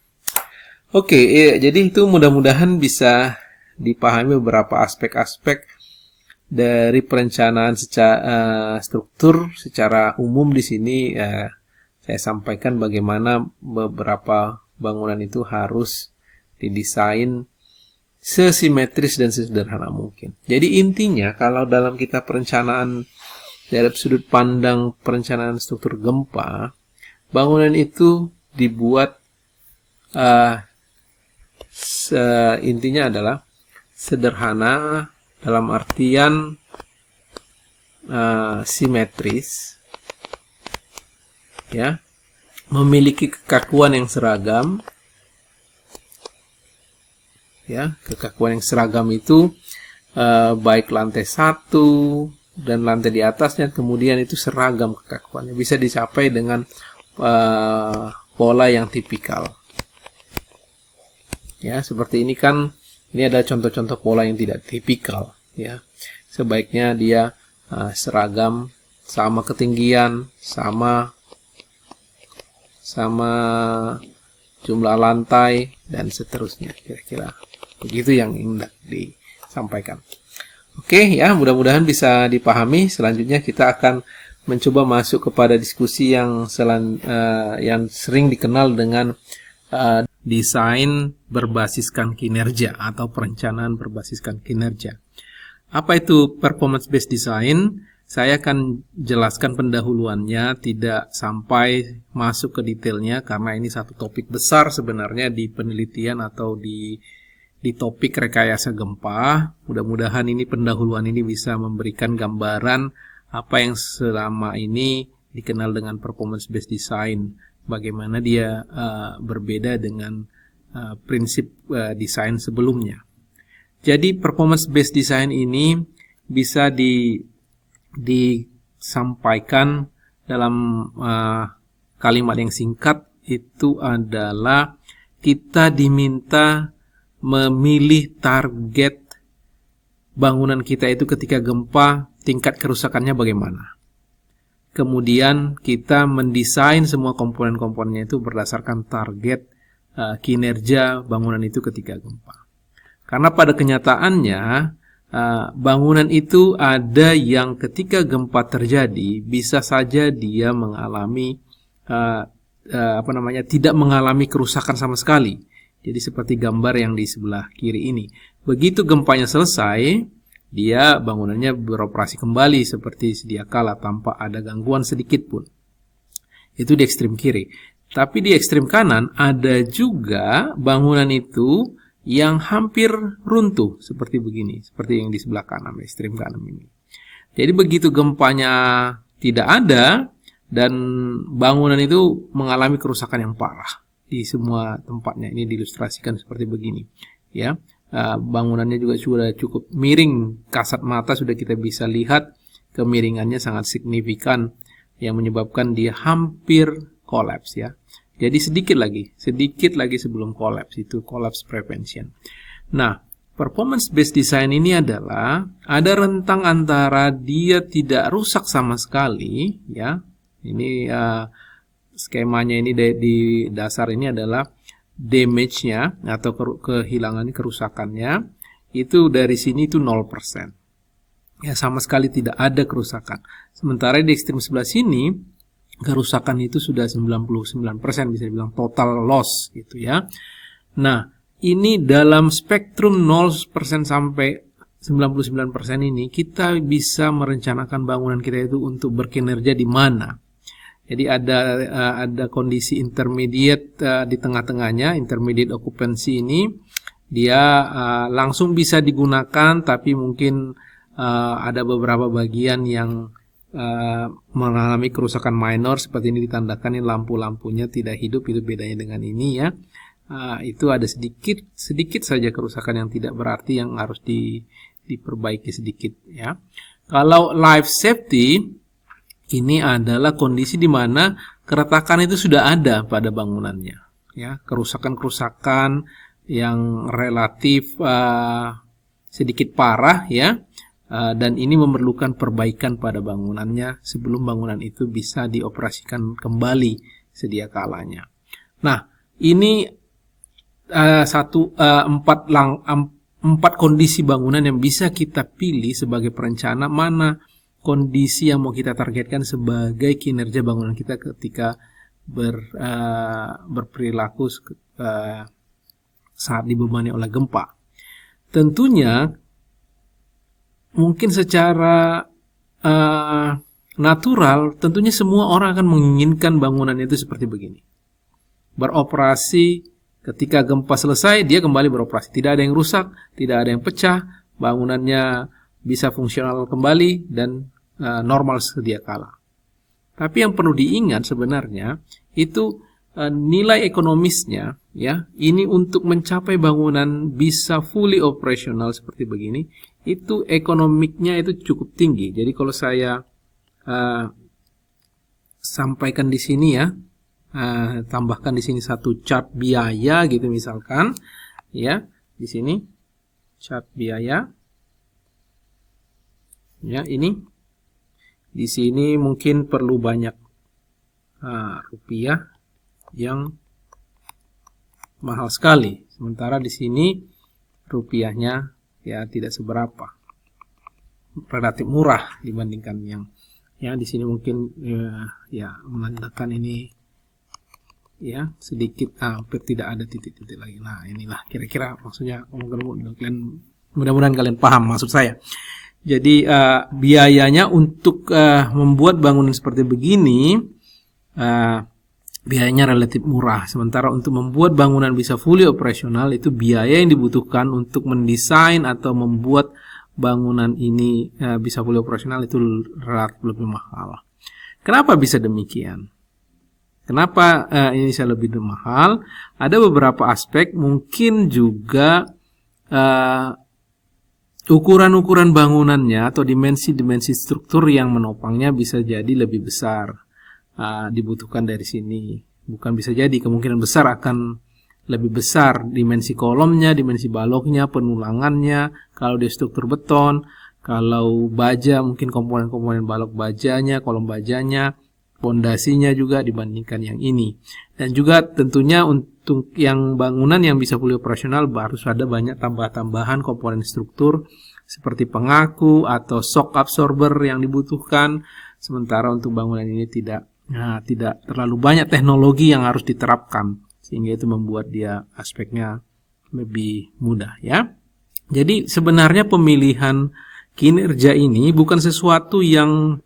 Oke, ya, jadi itu mudah-mudahan bisa dipahami beberapa aspek-aspek dari perencanaan secara struktur secara umum. Di sini saya sampaikan bagaimana beberapa bangunan itu harus didesain sesimetris dan sesederhana mungkin. Jadi intinya, kalau dalam kita perencanaan dari sudut pandang perencanaan struktur gempa, bangunan itu dibuat intinya adalah sederhana dalam artian simetris, ya, memiliki kekakuan yang seragam. Ya, kekakuan yang seragam itu baik lantai 1 dan lantai di atasnya, kemudian itu seragam kekakuannya, bisa dicapai dengan pola yang tipikal. Ya, seperti ini kan, ini ada contoh-contoh pola yang tidak tipikal, ya. Sebaiknya dia seragam, sama ketinggian, sama jumlah lantai dan seterusnya, kira-kira begitu yang ingin disampaikan. Oke, ya, mudah-mudahan bisa dipahami. Selanjutnya kita akan mencoba masuk kepada diskusi yang sering dikenal dengan desain berbasiskan kinerja atau perencanaan berbasiskan kinerja. Apa itu performance based design? Saya akan jelaskan pendahuluannya, tidak sampai masuk ke detailnya karena ini satu topik besar sebenarnya di penelitian atau di topik rekayasa gempa. Mudah-mudahan ini pendahuluan ini bisa memberikan gambaran apa yang selama ini dikenal dengan performance based design, bagaimana dia berbeda dengan prinsip desain sebelumnya. Jadi performance based design ini bisa disampaikan dalam kalimat yang singkat, itu adalah kita diminta memilih target bangunan kita itu ketika gempa, tingkat kerusakannya bagaimana. Kemudian kita mendesain semua komponen-komponennya itu berdasarkan target kinerja bangunan itu ketika gempa. Karena pada kenyataannya bangunan itu ada yang ketika gempa terjadi bisa saja dia mengalami tidak mengalami kerusakan sama sekali. Jadi seperti gambar yang di sebelah kiri ini. Begitu gempanya selesai, dia bangunannya beroperasi kembali seperti sedia kala tanpa ada gangguan sedikit pun. Itu di ekstrem kiri. Tapi di ekstrem kanan ada juga bangunan itu yang hampir runtuh seperti begini, seperti yang di sebelah kanan, ekstrem kanan ini. Jadi begitu gempanya tidak ada dan bangunan itu mengalami kerusakan yang parah di semua tempatnya. Ini diilustrasikan seperti begini, ya. Bangunannya juga sudah cukup miring, kasat mata sudah kita bisa lihat kemiringannya sangat signifikan yang menyebabkan dia hampir kolaps, ya. Jadi sedikit lagi sebelum kolaps, itu collapse prevention. Nah, performance based design ini adalah ada rentang antara dia tidak rusak sama sekali, ya. Ini skemanya ini di dasar ini adalah damage-nya atau kehilangan kerusakannya itu dari sini itu 0%. Ya, sama sekali tidak ada kerusakan. Sementara di ekstrem sebelah sini kerusakan itu sudah 99%, bisa dibilang total loss gitu ya. Nah, ini dalam spektrum 0% sampai 99% ini kita bisa merencanakan bangunan kita itu untuk berkinerja di mana. Jadi ada kondisi intermediate di tengah-tengahnya, intermediate occupancy ini dia langsung bisa digunakan, tapi mungkin ada beberapa bagian yang mengalami kerusakan minor seperti ini ditandakan, ini lampu-lampunya tidak hidup, itu bedanya dengan ini ya. Itu ada sedikit saja kerusakan yang tidak berarti yang harus diperbaiki sedikit ya. Kalau life safety ini adalah kondisi di mana keretakan itu sudah ada pada bangunannya, ya, kerusakan-kerusakan yang relatif sedikit parah, ya, dan ini memerlukan perbaikan pada bangunannya sebelum bangunan itu bisa dioperasikan kembali sedia kalanya. Nah, ini empat kondisi bangunan yang bisa kita pilih sebagai perencana mana kondisi yang mau kita targetkan sebagai kinerja bangunan kita ketika berperilaku saat dibebani oleh gempa. Tentunya mungkin secara natural, tentunya semua orang akan menginginkan bangunan itu seperti begini. Beroperasi ketika gempa selesai, dia kembali beroperasi. Tidak ada yang rusak, tidak ada yang pecah, bangunannya bisa fungsional kembali dan normal sedia kala. Tapi yang perlu diingat sebenarnya itu nilai ekonomisnya, ya, ini untuk mencapai bangunan bisa fully operational seperti begini, itu ekonomiknya itu cukup tinggi. Jadi kalau saya sampaikan di sini ya, tambahkan di sini satu chart biaya gitu misalkan, ya, di sini chart biaya, ya, ini. Di sini mungkin perlu banyak rupiah yang mahal sekali. Sementara di sini rupiahnya ya tidak seberapa, relatif murah dibandingkan yang ya di sini mungkin ya menandakan ini ya sedikit hampir tidak ada titik-titik lagi. Nah, inilah kira-kira maksudnya, mudah-mudahan kalian paham maksud saya. Jadi biayanya untuk membuat bangunan seperti begini biayanya relatif murah. Sementara untuk membuat bangunan bisa fully operasional itu biaya yang dibutuhkan untuk mendesain atau membuat bangunan ini bisa fully operasional itu relatif lebih mahal. Kenapa bisa demikian? Kenapa ini bisa lebih mahal? Ada beberapa aspek, mungkin juga ukuran-ukuran bangunannya atau dimensi-dimensi struktur yang menopangnya bisa jadi lebih besar dibutuhkan dari sini. Bukan bisa jadi, kemungkinan besar akan lebih besar dimensi kolomnya, dimensi baloknya, penulangannya. Kalau dia struktur beton, kalau baja mungkin komponen-komponen balok bajanya, kolom bajanya, pondasinya juga dibandingkan yang ini. Dan juga tentunya untuk yang bangunan yang bisa fully operasional harus ada banyak tambah-tambahan komponen struktur seperti pengaku atau shock absorber yang dibutuhkan. Sementara untuk bangunan ini tidak terlalu banyak teknologi yang harus diterapkan, sehingga itu membuat dia aspeknya lebih mudah ya. Jadi sebenarnya pemilihan kinerja ini bukan sesuatu yang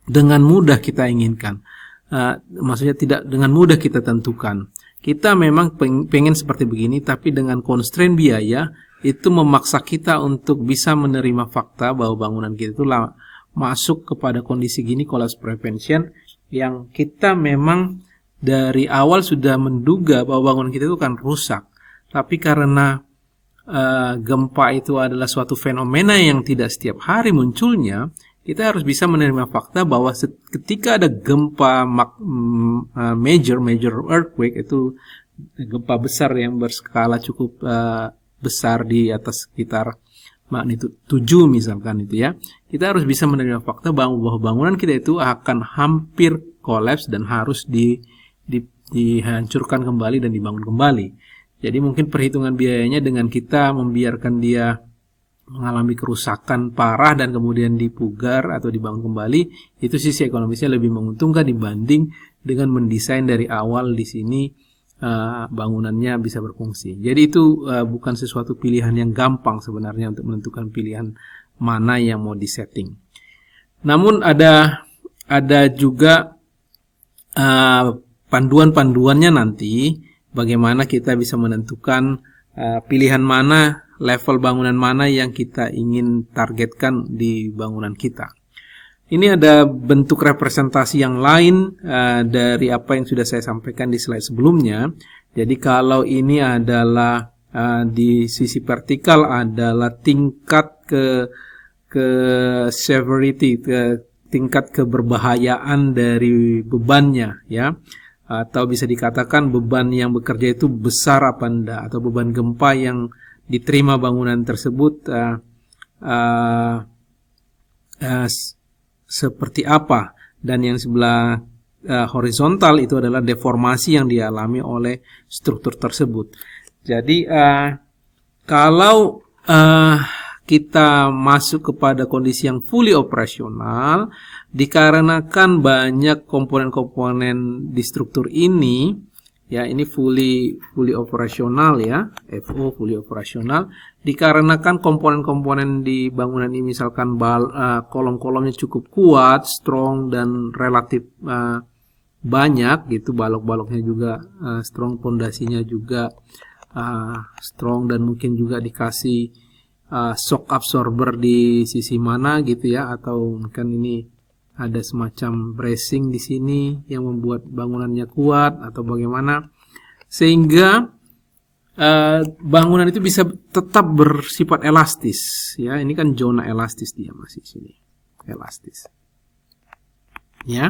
dengan mudah kita inginkan. Maksudnya tidak dengan mudah kita tentukan. Kita memang pengen seperti begini, tapi dengan constraint biaya itu memaksa kita untuk bisa menerima fakta bahwa bangunan kita itu masuk kepada kondisi gini, collapse prevention, yang kita memang dari awal sudah menduga bahwa bangunan kita itu akan rusak. Tapi karena gempa itu adalah suatu fenomena yang tidak setiap hari munculnya, kita harus bisa menerima fakta bahwa ketika ada gempa major earthquake, itu gempa besar yang berskala cukup besar di atas sekitar magnitudo 7 misalkan itu ya, kita harus bisa menerima fakta bahwa bangunan kita itu akan hampir kolaps dan harus dihancurkan kembali dan dibangun kembali. Jadi mungkin perhitungan biayanya dengan kita membiarkan dia mengalami kerusakan parah dan kemudian dipugar atau dibangun kembali, itu sisi ekonomisnya lebih menguntungkan dibanding dengan mendesain dari awal di sini bangunannya bisa berfungsi. Jadi itu bukan sesuatu pilihan yang gampang sebenarnya untuk menentukan pilihan mana yang mau disetting. Namun ada juga panduan-panduannya nanti bagaimana kita bisa menentukan pilihan mana, level bangunan mana yang kita ingin targetkan di bangunan kita. Ini ada bentuk representasi yang lain dari apa yang sudah saya sampaikan di slide sebelumnya. Jadi kalau ini adalah di sisi vertikal adalah tingkat ke severity, tingkat keberbahayaan dari bebannya ya. Atau bisa dikatakan beban yang bekerja itu besar apa enggak, atau beban gempa yang diterima bangunan tersebut seperti apa. Dan yang sebelah horizontal itu adalah deformasi yang dialami oleh struktur tersebut. Jadi kalau kita masuk kepada kondisi yang fully operasional, dikarenakan banyak komponen-komponen di struktur ini, ya ini fully operasional ya, FO fully operasional, dikarenakan komponen-komponen di bangunan ini misalkan kolom-kolomnya cukup kuat, strong dan relatif banyak gitu, balok-baloknya juga strong, pondasinya juga strong, dan mungkin juga dikasih shock absorber di sisi mana gitu ya, atau mungkin ini ada semacam bracing di sini yang membuat bangunannya kuat atau bagaimana, sehingga bangunan itu bisa tetap bersifat elastis ya. Ini kan zona elastis, dia masih sini elastis ya,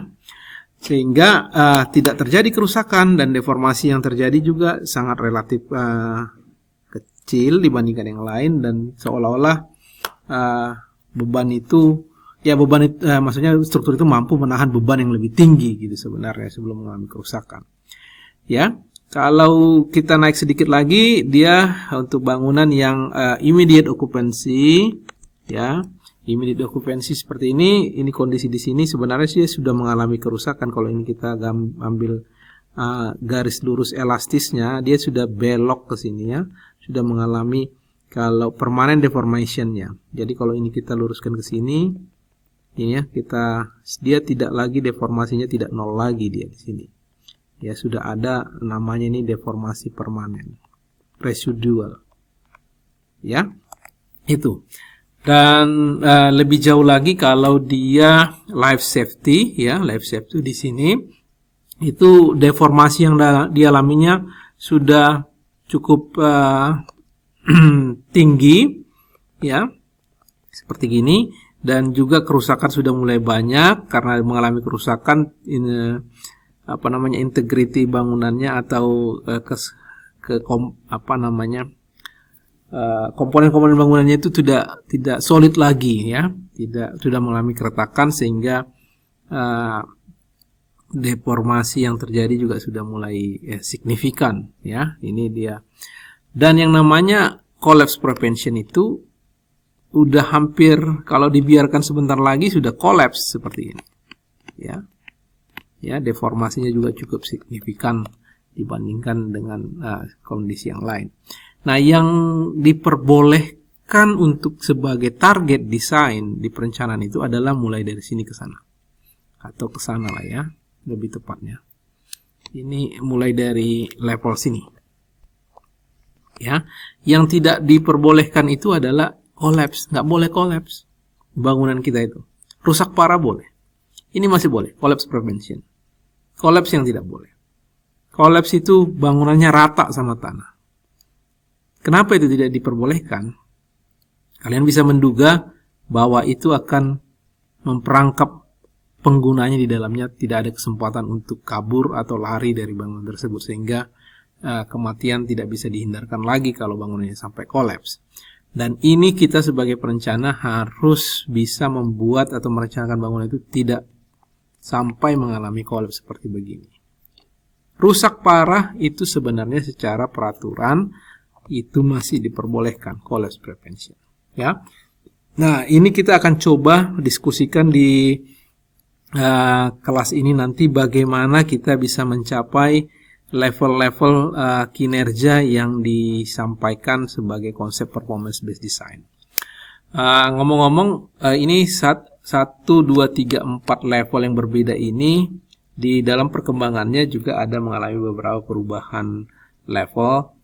sehingga tidak terjadi kerusakan, dan deformasi yang terjadi juga sangat relatif kecil dibandingkan yang lain, dan seolah-olah beban itu maksudnya struktur itu mampu menahan beban yang lebih tinggi gitu sebenarnya sebelum mengalami kerusakan ya. Kalau kita naik sedikit lagi, dia untuk bangunan yang immediate occupancy ya, immediate occupancy seperti ini kondisi di sini sebenarnya sih sudah mengalami kerusakan. Kalau ini kita ambil garis lurus elastisnya, dia sudah belok ke sini ya, sudah mengalami kalau permanent deformation-nya. Jadi kalau ini kita luruskan ke sini, ini ya, dia tidak lagi deformasinya, tidak nol lagi dia di sini. Ya sudah ada namanya ini deformasi permanen, residual. Ya, itu. Dan lebih jauh lagi kalau dia life safety ya, life safety di sini itu deformasi yang dialaminya sudah cukup tinggi ya, seperti gini. Dan juga kerusakan sudah mulai banyak karena mengalami kerusakan integrity bangunannya atau komponen-komponen bangunannya itu tidak solid lagi ya, sudah mengalami keretakan, sehingga deformasi yang terjadi juga sudah mulai signifikan ya. Ini dia. Dan yang namanya collapse prevention itu udah hampir, kalau dibiarkan sebentar lagi sudah collapse seperti ini. Ya, deformasinya juga cukup signifikan dibandingkan dengan kondisi yang lain. Nah, yang diperbolehkan untuk sebagai target desain di perencanaan itu adalah mulai dari sini ke sana. Atau ke sana lah ya, lebih tepatnya. Ini mulai dari level sini. Ya, yang tidak diperbolehkan itu adalah collapse. Nggak boleh collapse bangunan kita itu. Rusak parah boleh. Ini masih boleh, collapse prevention. Collapse yang tidak boleh. Collapse itu bangunannya rata sama tanah. Kenapa itu tidak diperbolehkan? Kalian bisa menduga bahwa itu akan memperangkap penggunanya di dalamnya, tidak ada kesempatan untuk kabur atau lari dari bangunan tersebut, sehingga kematian tidak bisa dihindarkan lagi kalau bangunannya sampai kolaps. Dan ini kita sebagai perencana harus bisa membuat atau merencanakan bangunan itu tidak sampai mengalami kolaps seperti begini. Rusak parah itu sebenarnya secara peraturan itu masih diperbolehkan, collapse prevention. Ya. Nah, ini kita akan coba diskusikan di kelas ini nanti bagaimana kita bisa mencapai level-level kinerja yang disampaikan sebagai konsep performance based design. Ngomong-ngomong, ini 1, 2, 3, 4 level yang berbeda ini di dalam perkembangannya juga ada mengalami beberapa perubahan level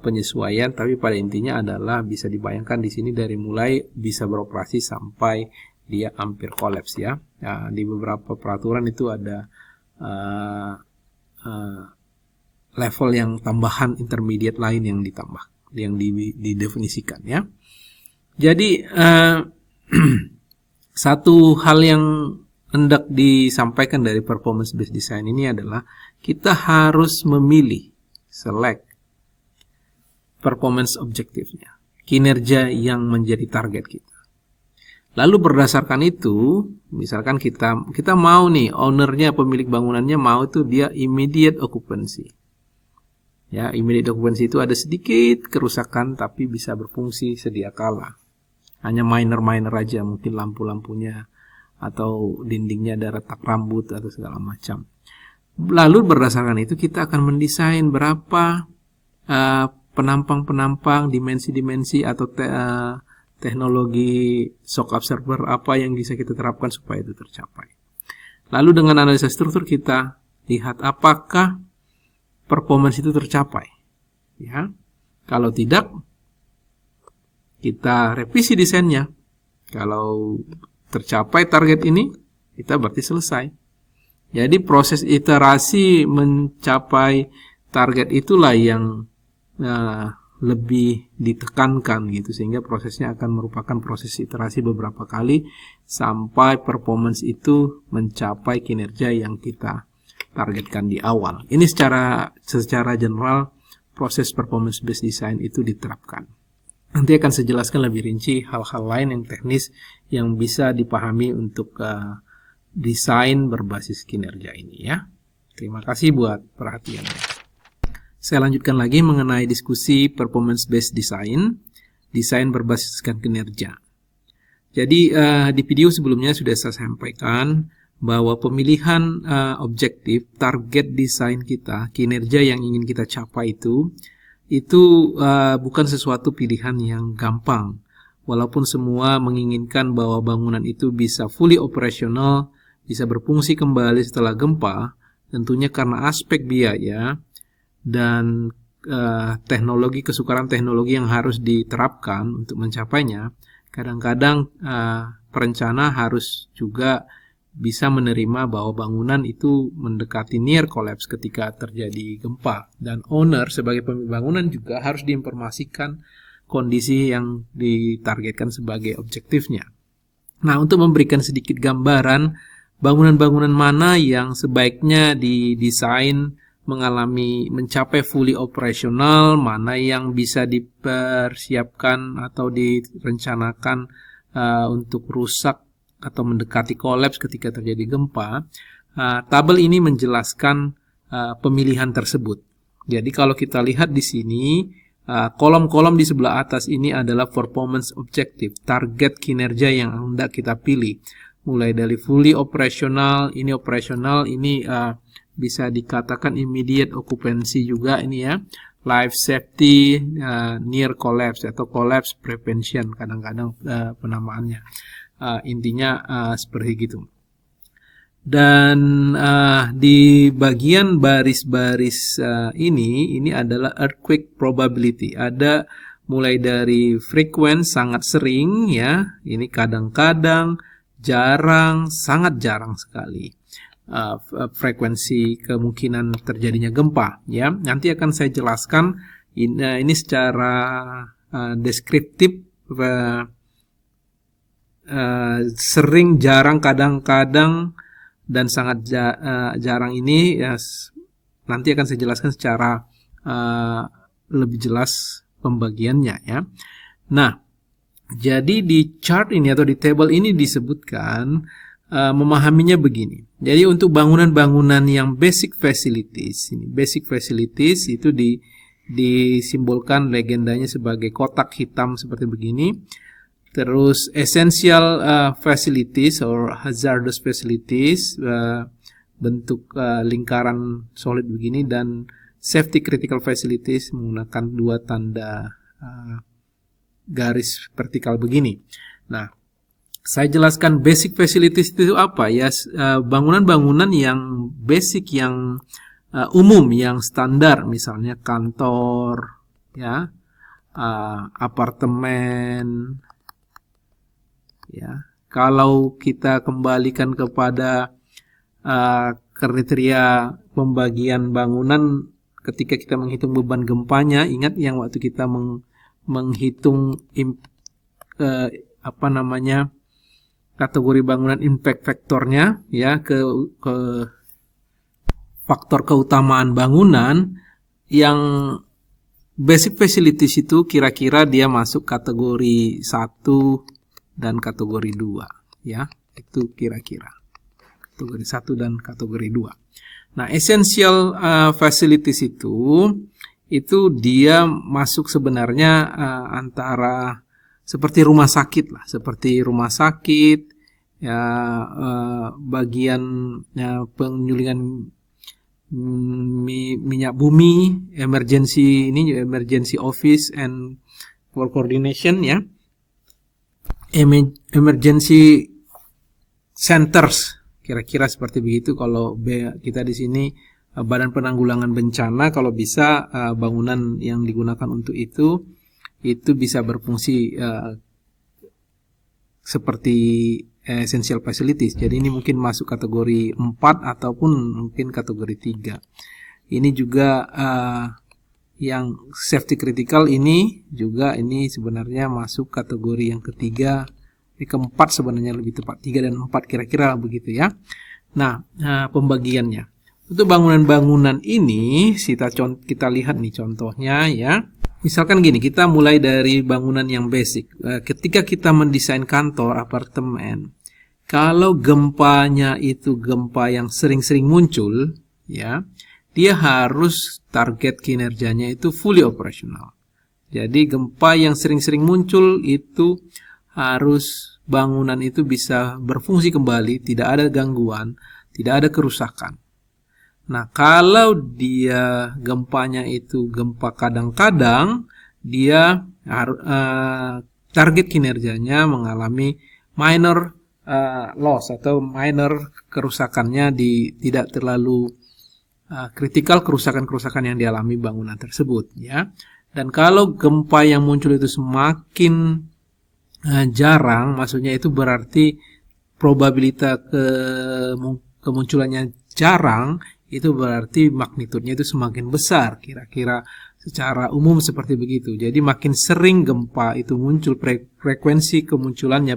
penyesuaian, tapi pada intinya adalah bisa dibayangkan di sini dari mulai bisa beroperasi sampai dia hampir kolaps ya. Di beberapa peraturan itu ada level yang tambahan intermediate lain yang ditambah, yang didefinisikan ya. Jadi satu hal yang hendak disampaikan dari performance based design ini adalah kita harus memilih, select performance objektifnya, kinerja yang menjadi target kita. Lalu berdasarkan itu, misalkan kita mau nih, ownernya, pemilik bangunannya mau itu dia immediate occupancy. Ya, immediate occupancy itu ada sedikit kerusakan tapi bisa berfungsi sedia kala. Hanya minor aja, mungkin lampu-lampunya atau dindingnya ada retak rambut atau segala macam. Lalu berdasarkan itu kita akan mendesain berapa penampang-penampang, dimensi-dimensi atau teknologi shock absorber apa yang bisa kita terapkan supaya itu tercapai. Lalu dengan analisa struktur kita lihat apakah performance itu tercapai. Ya. Kalau tidak, kita revisi desainnya. Kalau tercapai target ini, kita berarti selesai. Jadi proses iterasi mencapai target itulah yang lebih ditekankan gitu, sehingga prosesnya akan merupakan proses iterasi beberapa kali sampai performance itu mencapai kinerja yang kita targetkan di awal. Ini secara general proses performance based design itu diterapkan. Nanti akan saya jelaskan lebih rinci hal-hal lain yang teknis yang bisa dipahami untuk desain berbasis kinerja ini ya. Terima kasih buat perhatiannya. Saya lanjutkan lagi mengenai diskusi performance based design, desain berbasiskan kinerja. Jadi di video sebelumnya sudah saya sampaikan bahwa pemilihan objektif, target desain kita, kinerja yang ingin kita capai itu bukan sesuatu pilihan yang gampang. Walaupun semua menginginkan bahwa bangunan itu bisa fully operational, bisa berfungsi kembali setelah gempa, tentunya karena aspek biaya dan kesukaran teknologi yang harus diterapkan untuk mencapainya, kadang-kadang perencana harus juga bisa menerima bahwa bangunan itu mendekati near collapse ketika terjadi gempa, dan owner sebagai pemilik bangunan juga harus diinformasikan kondisi yang ditargetkan sebagai objektifnya. Nah, untuk memberikan sedikit gambaran bangunan-bangunan mana yang sebaiknya didesain mencapai fully operational, mana yang bisa dipersiapkan atau direncanakan untuk rusak atau mendekati kolaps ketika terjadi gempa, tabel ini menjelaskan pemilihan tersebut. Jadi kalau kita lihat di sini, kolom-kolom di sebelah atas ini adalah performance objective, target kinerja yang hendak kita pilih. Mulai dari fully operational, ini operational, ini bisa dikatakan immediate occupancy juga ini ya. Life safety, near collapse atau collapse prevention kadang-kadang penamaannya. Intinya seperti gitu. Dan di bagian baris-baris ini adalah earthquake probability. Ada mulai dari frequent, sangat sering ya. Ini kadang-kadang, jarang, sangat jarang sekali. Frekuensi kemungkinan terjadinya gempa ya. Nanti akan saya jelaskan ini secara deskriptif, sering, jarang, kadang-kadang, dan sangat jarang ini ya, nanti akan saya jelaskan secara lebih jelas pembagiannya ya. Nah, jadi di chart ini atau di table ini disebutkan memahaminya begini. Jadi untuk bangunan-bangunan yang basic facilities, ini basic facilities itu disimbolkan legendanya sebagai kotak hitam seperti begini. Terus essential facilities or hazardous facilities, bentuk lingkaran solid begini, dan safety critical facilities menggunakan dua tanda garis vertikal begini. Nah, saya jelaskan basic facilities itu apa ya? Bangunan-bangunan yang basic, yang umum, yang standar, misalnya kantor, ya, apartemen. Ya, kalau kita kembalikan kepada kriteria pembagian bangunan ketika kita menghitung beban gempanya, ingat yang waktu kita menghitung kategori bangunan impact faktornya ya, ke faktor keutamaan bangunan, yang basic facilities itu kira-kira dia masuk kategori 1 dan kategori 2 ya, itu kira-kira kategori 1 dan kategori 2. Nah, essential facilities itu dia masuk sebenarnya antara seperti rumah sakit lah, seperti rumah sakit ya, bagian penyulingan minyak bumi, emergency office and for coordination ya, emergency centers, kira-kira seperti begitu. Kalau kita di sini Badan Penanggulangan Bencana, kalau bisa bangunan yang digunakan untuk itu bisa berfungsi seperti essential facilities. Jadi ini mungkin masuk kategori 4 ataupun mungkin kategori 3. Ini juga yang safety critical ini juga, ini sebenarnya masuk kategori yang ketiga, keempat sebenarnya, lebih tepat 3 dan 4 kira-kira begitu ya. Nah, pembagiannya untuk bangunan-bangunan ini kita lihat nih contohnya ya. Misalkan gini, kita mulai dari bangunan yang basic. Ketika kita mendesain kantor, apartemen, kalau gempanya itu gempa yang sering-sering muncul ya, dia harus target kinerjanya itu fully operational. Jadi gempa yang sering-sering muncul itu harus bangunan itu bisa berfungsi kembali, tidak ada gangguan, tidak ada kerusakan. Nah, kalau dia gempanya itu gempa kadang-kadang, dia target kinerjanya mengalami minor loss atau minor kerusakannya tidak terlalu kritikal kerusakan-kerusakan yang dialami bangunan tersebut ya. Dan kalau gempa yang muncul itu semakin jarang, maksudnya itu berarti probabilitas kemunculannya jarang, itu berarti magnitudenya itu semakin besar, kira-kira secara umum seperti begitu. Jadi makin sering gempa itu muncul, frekuensi kemunculannya,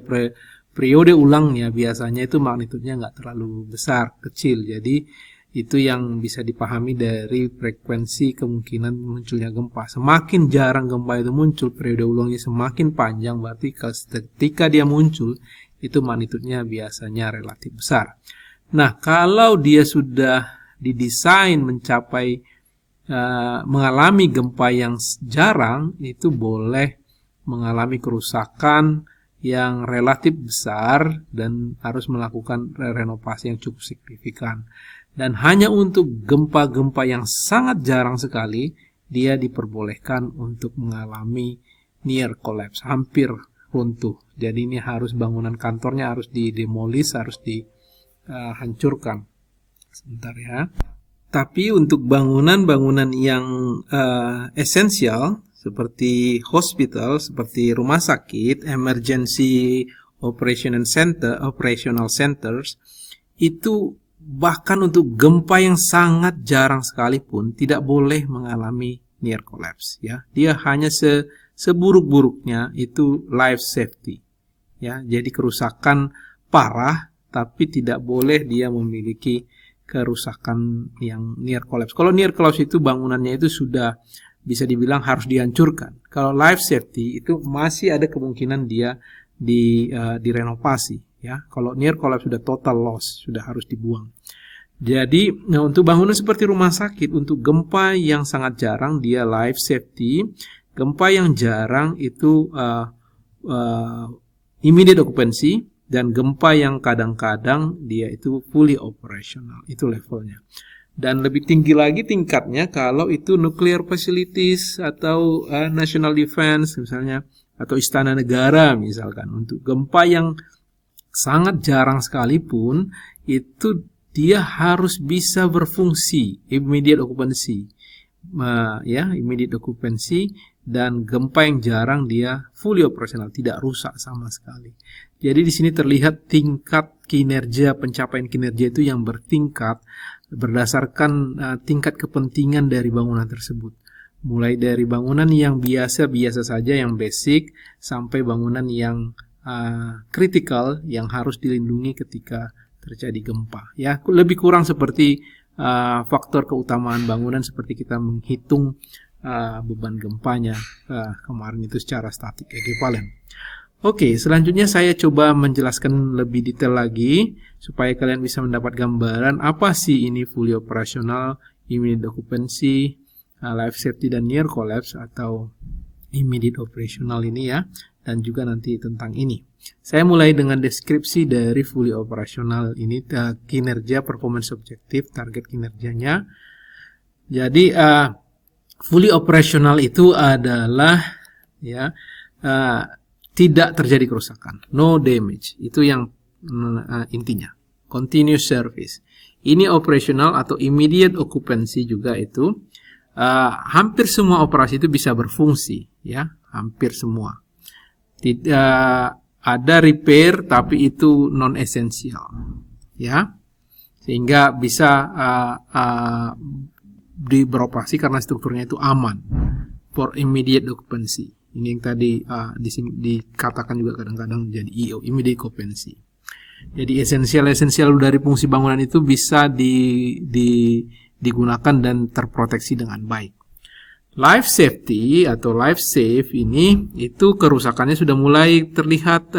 periode ulangnya biasanya itu magnitudenya nggak terlalu besar, kecil. Jadi itu yang bisa dipahami dari frekuensi kemungkinan munculnya gempa. Semakin jarang gempa itu muncul, periode ulangnya semakin panjang, berarti ketika dia muncul itu magnitudenya biasanya relatif besar. Nah, kalau dia sudah didesain mengalami gempa yang jarang, itu boleh mengalami kerusakan yang relatif besar dan harus melakukan renovasi yang cukup signifikan. Dan hanya untuk gempa-gempa yang sangat jarang sekali, dia diperbolehkan untuk mengalami near collapse, hampir runtuh. Jadi ini harus bangunan kantornya harus didemolis, harus dihancurkan. Sebentar ya. Tapi untuk bangunan-bangunan yang esensial, seperti hospital, seperti rumah sakit, emergency operational centers, itu bahkan untuk gempa yang sangat jarang sekalipun tidak boleh mengalami near collapse. Ya, dia hanya seburuk-buruknya itu life safety. Ya, jadi kerusakan parah, tapi tidak boleh dia memiliki kerusakan yang near collapse. Kalau near collapse itu bangunannya itu sudah bisa dibilang harus dihancurkan. Kalau life safety itu masih ada kemungkinan dia direnovasi. Ya, kalau near collapse sudah total loss, sudah harus dibuang. Jadi untuk bangunan seperti rumah sakit, untuk gempa yang sangat jarang dia life safety. Gempa yang jarang itu immediate occupancy, dan gempa yang kadang-kadang dia itu fully operational, itu levelnya. Dan lebih tinggi lagi tingkatnya kalau itu nuclear facilities atau national defense misalnya, atau istana negara misalkan. Untuk gempa yang sangat jarang sekalipun, itu dia harus bisa berfungsi, immediate occupancy. Immediate occupancy, dan gempa yang jarang dia fully operational, tidak rusak sama sekali. Jadi di sini terlihat tingkat kinerja, pencapaian kinerja itu yang bertingkat berdasarkan tingkat kepentingan dari bangunan tersebut. Mulai dari bangunan yang biasa-biasa saja, yang basic, sampai bangunan yang kritikal yang harus dilindungi ketika terjadi gempa. Ya, lebih kurang seperti faktor keutamaan bangunan seperti kita menghitung beban gempanya kemarin itu secara statik ekivalen. Oke, selanjutnya saya coba menjelaskan lebih detail lagi supaya kalian bisa mendapat gambaran apa sih ini fully operational, immediate occupancy, life safety, dan near collapse atau immediate operational ini ya, dan juga nanti tentang ini. Saya mulai dengan deskripsi dari fully operational ini, kinerja, performance objektif, target kinerjanya. Jadi fully operational itu adalah tidak terjadi kerusakan, no damage, itu yang intinya. Continuous service, ini operational atau immediate occupancy juga itu hampir semua operasi itu bisa berfungsi, ya, hampir semua. Tidak ada repair, tapi itu non esensial, ya, sehingga bisa beroperasi karena strukturnya itu aman. For immediate occupancy, ini yang tadi dikatakan juga kadang-kadang jadi IO, immediate occupancy. Jadi esensial dari fungsi bangunan itu bisa digunakan dan terproteksi dengan baik. Life safety atau life safe ini itu kerusakannya sudah mulai terlihat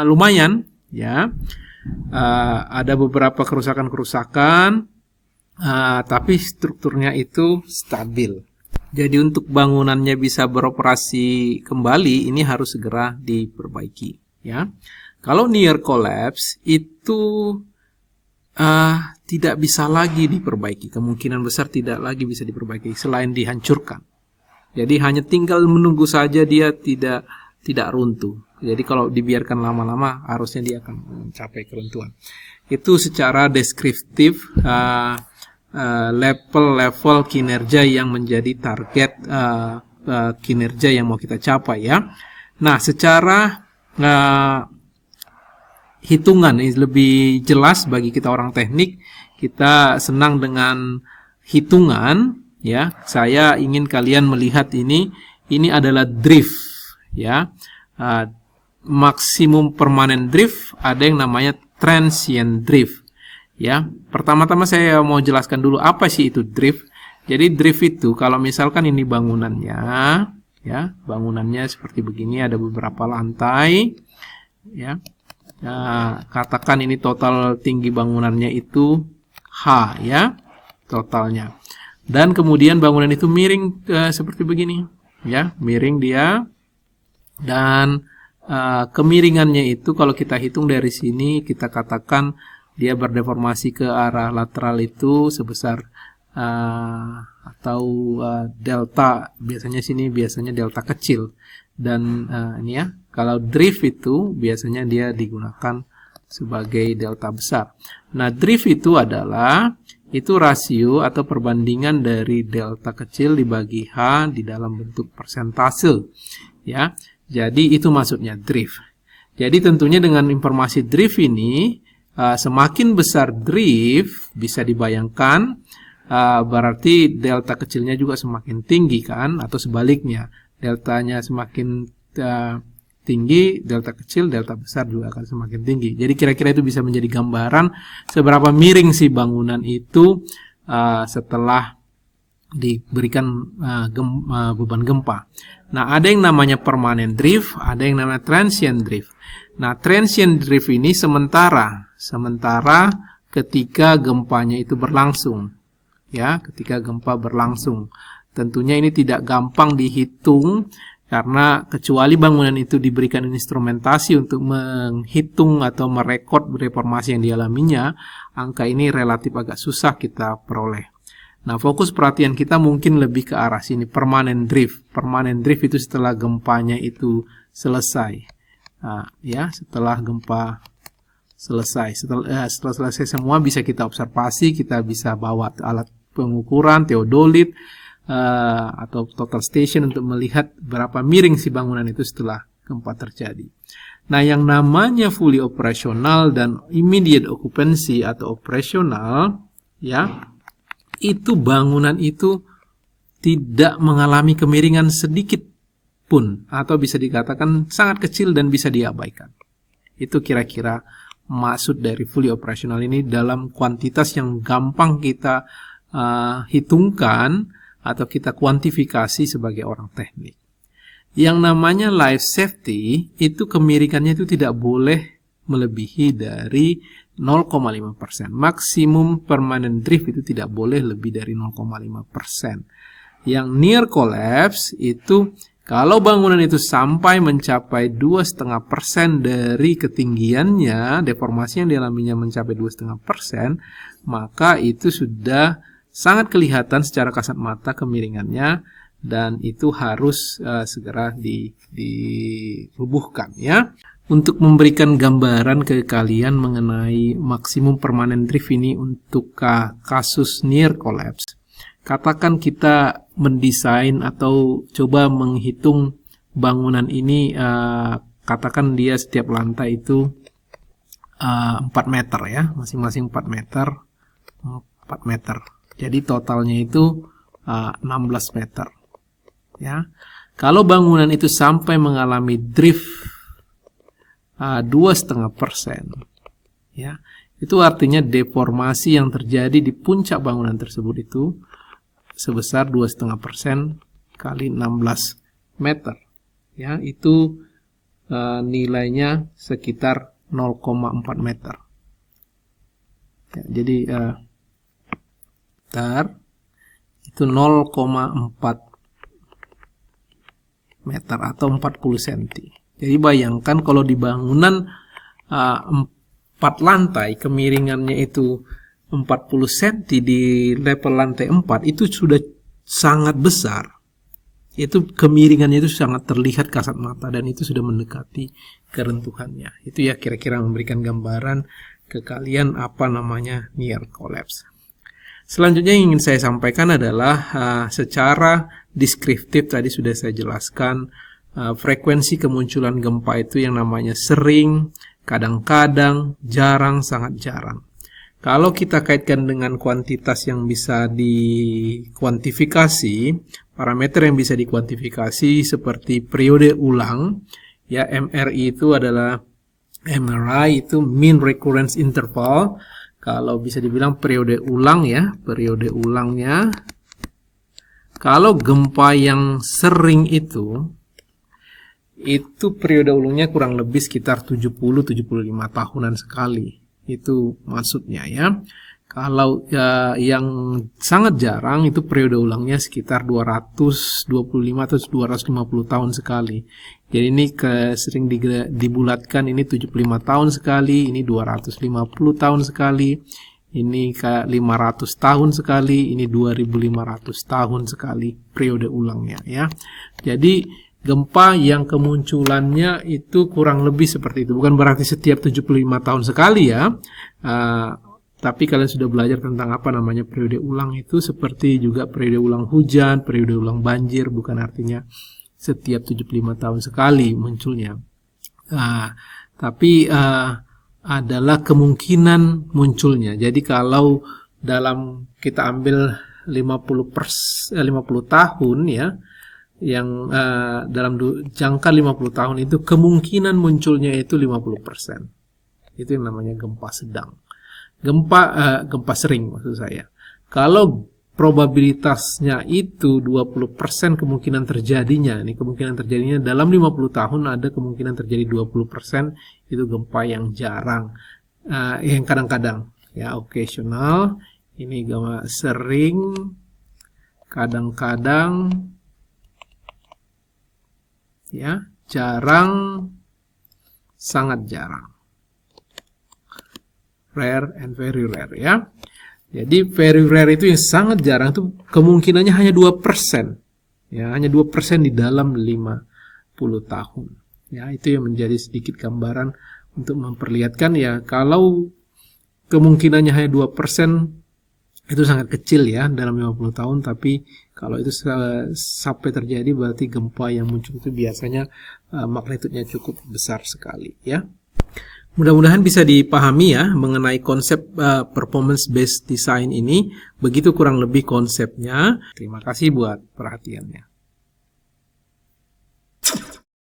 lumayan, ya. Ada beberapa kerusakan, tapi strukturnya itu stabil. Jadi untuk bangunannya bisa beroperasi kembali, ini harus segera diperbaiki, ya. Kalau near collapse itu tidak bisa lagi diperbaiki, kemungkinan besar tidak lagi bisa diperbaiki selain dihancurkan. Jadi hanya tinggal menunggu saja dia tidak runtuh. Jadi kalau dibiarkan lama-lama harusnya dia akan mencapai keruntuhan. Itu secara deskriptif level kinerja yang menjadi target kinerja yang mau kita capai, ya. Nah, secara hitungan ini lebih jelas bagi kita orang teknik, kita senang dengan hitungan, ya. Saya ingin kalian melihat ini adalah drift, ya. Maksimum permanent drift, ada yang namanya transient drift. Ya, pertama-tama saya mau jelaskan dulu apa sih itu drift. Jadi drift itu kalau misalkan ini bangunannya, ya, bangunannya seperti begini, ada beberapa lantai, ya. katakan ini total tinggi bangunannya itu H ya, totalnya. Dan kemudian bangunan itu miring seperti begini ya, miring dia. Dan kemiringannya itu kalau kita hitung dari sini, kita katakan dia berdeformasi ke arah lateral itu sebesar delta, biasanya delta kecil. Dan ini ya, kalau drift itu biasanya dia digunakan sebagai delta besar. Nah, drift itu adalah rasio atau perbandingan dari delta kecil dibagi H di dalam bentuk persentase ya. Jadi itu maksudnya drift. Jadi tentunya dengan informasi drift ini, semakin besar drift, bisa dibayangkan berarti delta kecilnya juga semakin tinggi kan, atau sebaliknya, deltanya semakin tinggi, delta kecil, delta besar juga akan semakin tinggi. Jadi kira-kira itu bisa menjadi gambaran seberapa miring si bangunan itu setelah diberikan beban gempa. Nah, ada yang namanya permanent drift, ada yang namanya transient drift. Nah, transient drift ini sementara ketika gempanya itu berlangsung. Ya, ketika gempa berlangsung. Tentunya ini tidak gampang dihitung, karena kecuali bangunan itu diberikan instrumentasi untuk menghitung atau merekod deformasi yang dialaminya, angka ini relatif agak susah kita peroleh. Nah, fokus perhatian kita mungkin lebih ke arah sini, permanent drift. Permanent drift itu setelah gempanya itu selesai. Ya, setelah gempa selesai. Setelah selesai semua bisa kita observasi, kita bisa bawa alat pengukuran, teodolit, atau total station untuk melihat berapa miring si bangunan itu setelah gempa terjadi. Nah, yang namanya fully operational dan immediate occupancy atau operasional ya, itu bangunan itu tidak mengalami kemiringan sedikit pun, atau bisa dikatakan sangat kecil dan bisa diabaikan. Itu kira-kira maksud dari fully operational ini dalam kuantitas yang gampang kita hitungkan atau kita kuantifikasi sebagai orang teknik. Yang namanya life safety itu kemiringannya itu tidak boleh melebihi dari 0,5%. Maksimum permanent drift itu tidak boleh lebih dari 0,5%. Yang near collapse itu kalau bangunan itu sampai mencapai 2,5% dari ketinggiannya, deformasi yang dialaminya mencapai 2,5%, maka itu sudah sangat kelihatan secara kasat mata kemiringannya, dan itu harus segera dirubuhkan ya. Untuk memberikan gambaran ke kalian mengenai maksimum permanent drift ini untuk kasus near collapse, katakan kita mendesain atau coba menghitung bangunan ini, katakan dia setiap lantai itu 4 meter ya, masing-masing 4 meter. Jadi totalnya itu 16 meter. Ya, kalau bangunan itu sampai mengalami drift 2,5%, ya, itu artinya deformasi yang terjadi di puncak bangunan tersebut itu sebesar 2,5% kali 16 meter. Ya, itu nilainya sekitar 0,4 meter. Ya, jadi itu 0,4 meter atau 40 cm. Jadi bayangkan kalau di bangunan 4 lantai kemiringannya itu 40 cm di level lantai 4, itu sudah sangat besar. Itu kemiringannya itu sangat terlihat kasat mata dan itu sudah mendekati keruntuhannya. Itu ya kira-kira memberikan gambaran ke kalian apa namanya near collapse. Selanjutnya yang ingin saya sampaikan adalah secara deskriptif tadi sudah saya jelaskan frekuensi kemunculan gempa itu yang namanya sering, kadang-kadang, jarang, sangat jarang. Kalau kita kaitkan dengan kuantitas yang bisa dikuantifikasi, parameter yang bisa dikuantifikasi seperti periode ulang, ya MRI itu adalah MRI itu mean recurrence interval. Kalau bisa dibilang periode ulang ya, periode ulangnya. Kalau gempa yang sering itu itu periode ulangnya kurang lebih sekitar 70-75 tahunan sekali. Itu maksudnya ya. Kalau yang sangat jarang itu periode ulangnya sekitar 225 atau 250 tahun sekali. Jadi ini sering dibulatkan, ini 75 tahun sekali, ini 250 tahun sekali, ini ke 500 tahun sekali, ini 2500 tahun sekali periode ulangnya ya. Jadi gempa yang kemunculannya itu kurang lebih seperti itu. Bukan berarti setiap 75 tahun sekali ya. Tapi kalian sudah belajar tentang apa namanya periode ulang itu, seperti juga periode ulang hujan, periode ulang banjir, bukan artinya setiap 75 tahun sekali munculnya. Tapi adalah kemungkinan munculnya. Jadi kalau dalam kita ambil 50 tahun ya, yang dalam jangka 50 tahun itu kemungkinan munculnya itu 50%. Itu yang namanya gempa sedang. Gempa sering maksud saya. Kalau probabilitasnya itu 20% kemungkinan terjadinya. Ini kemungkinan terjadinya dalam 50 tahun ada kemungkinan terjadi 20%, itu gempa yang jarang. Yang kadang-kadang ya, occasional. Ini gempa sering, kadang-kadang ya, jarang, sangat jarang. Rare and very rare ya. Jadi very rare itu yang sangat jarang, itu kemungkinannya hanya 2%. Ya, hanya 2% di dalam 50 tahun. Ya, itu yang menjadi sedikit gambaran untuk memperlihatkan ya, kalau kemungkinannya hanya 2%, itu sangat kecil ya dalam 50 tahun, tapi kalau itu sampai terjadi berarti gempa yang muncul itu biasanya magnitudenya cukup besar sekali ya. Mudah-mudahan bisa dipahami ya mengenai konsep performance based design ini. Begitu kurang lebih konsepnya. Terima kasih buat perhatiannya.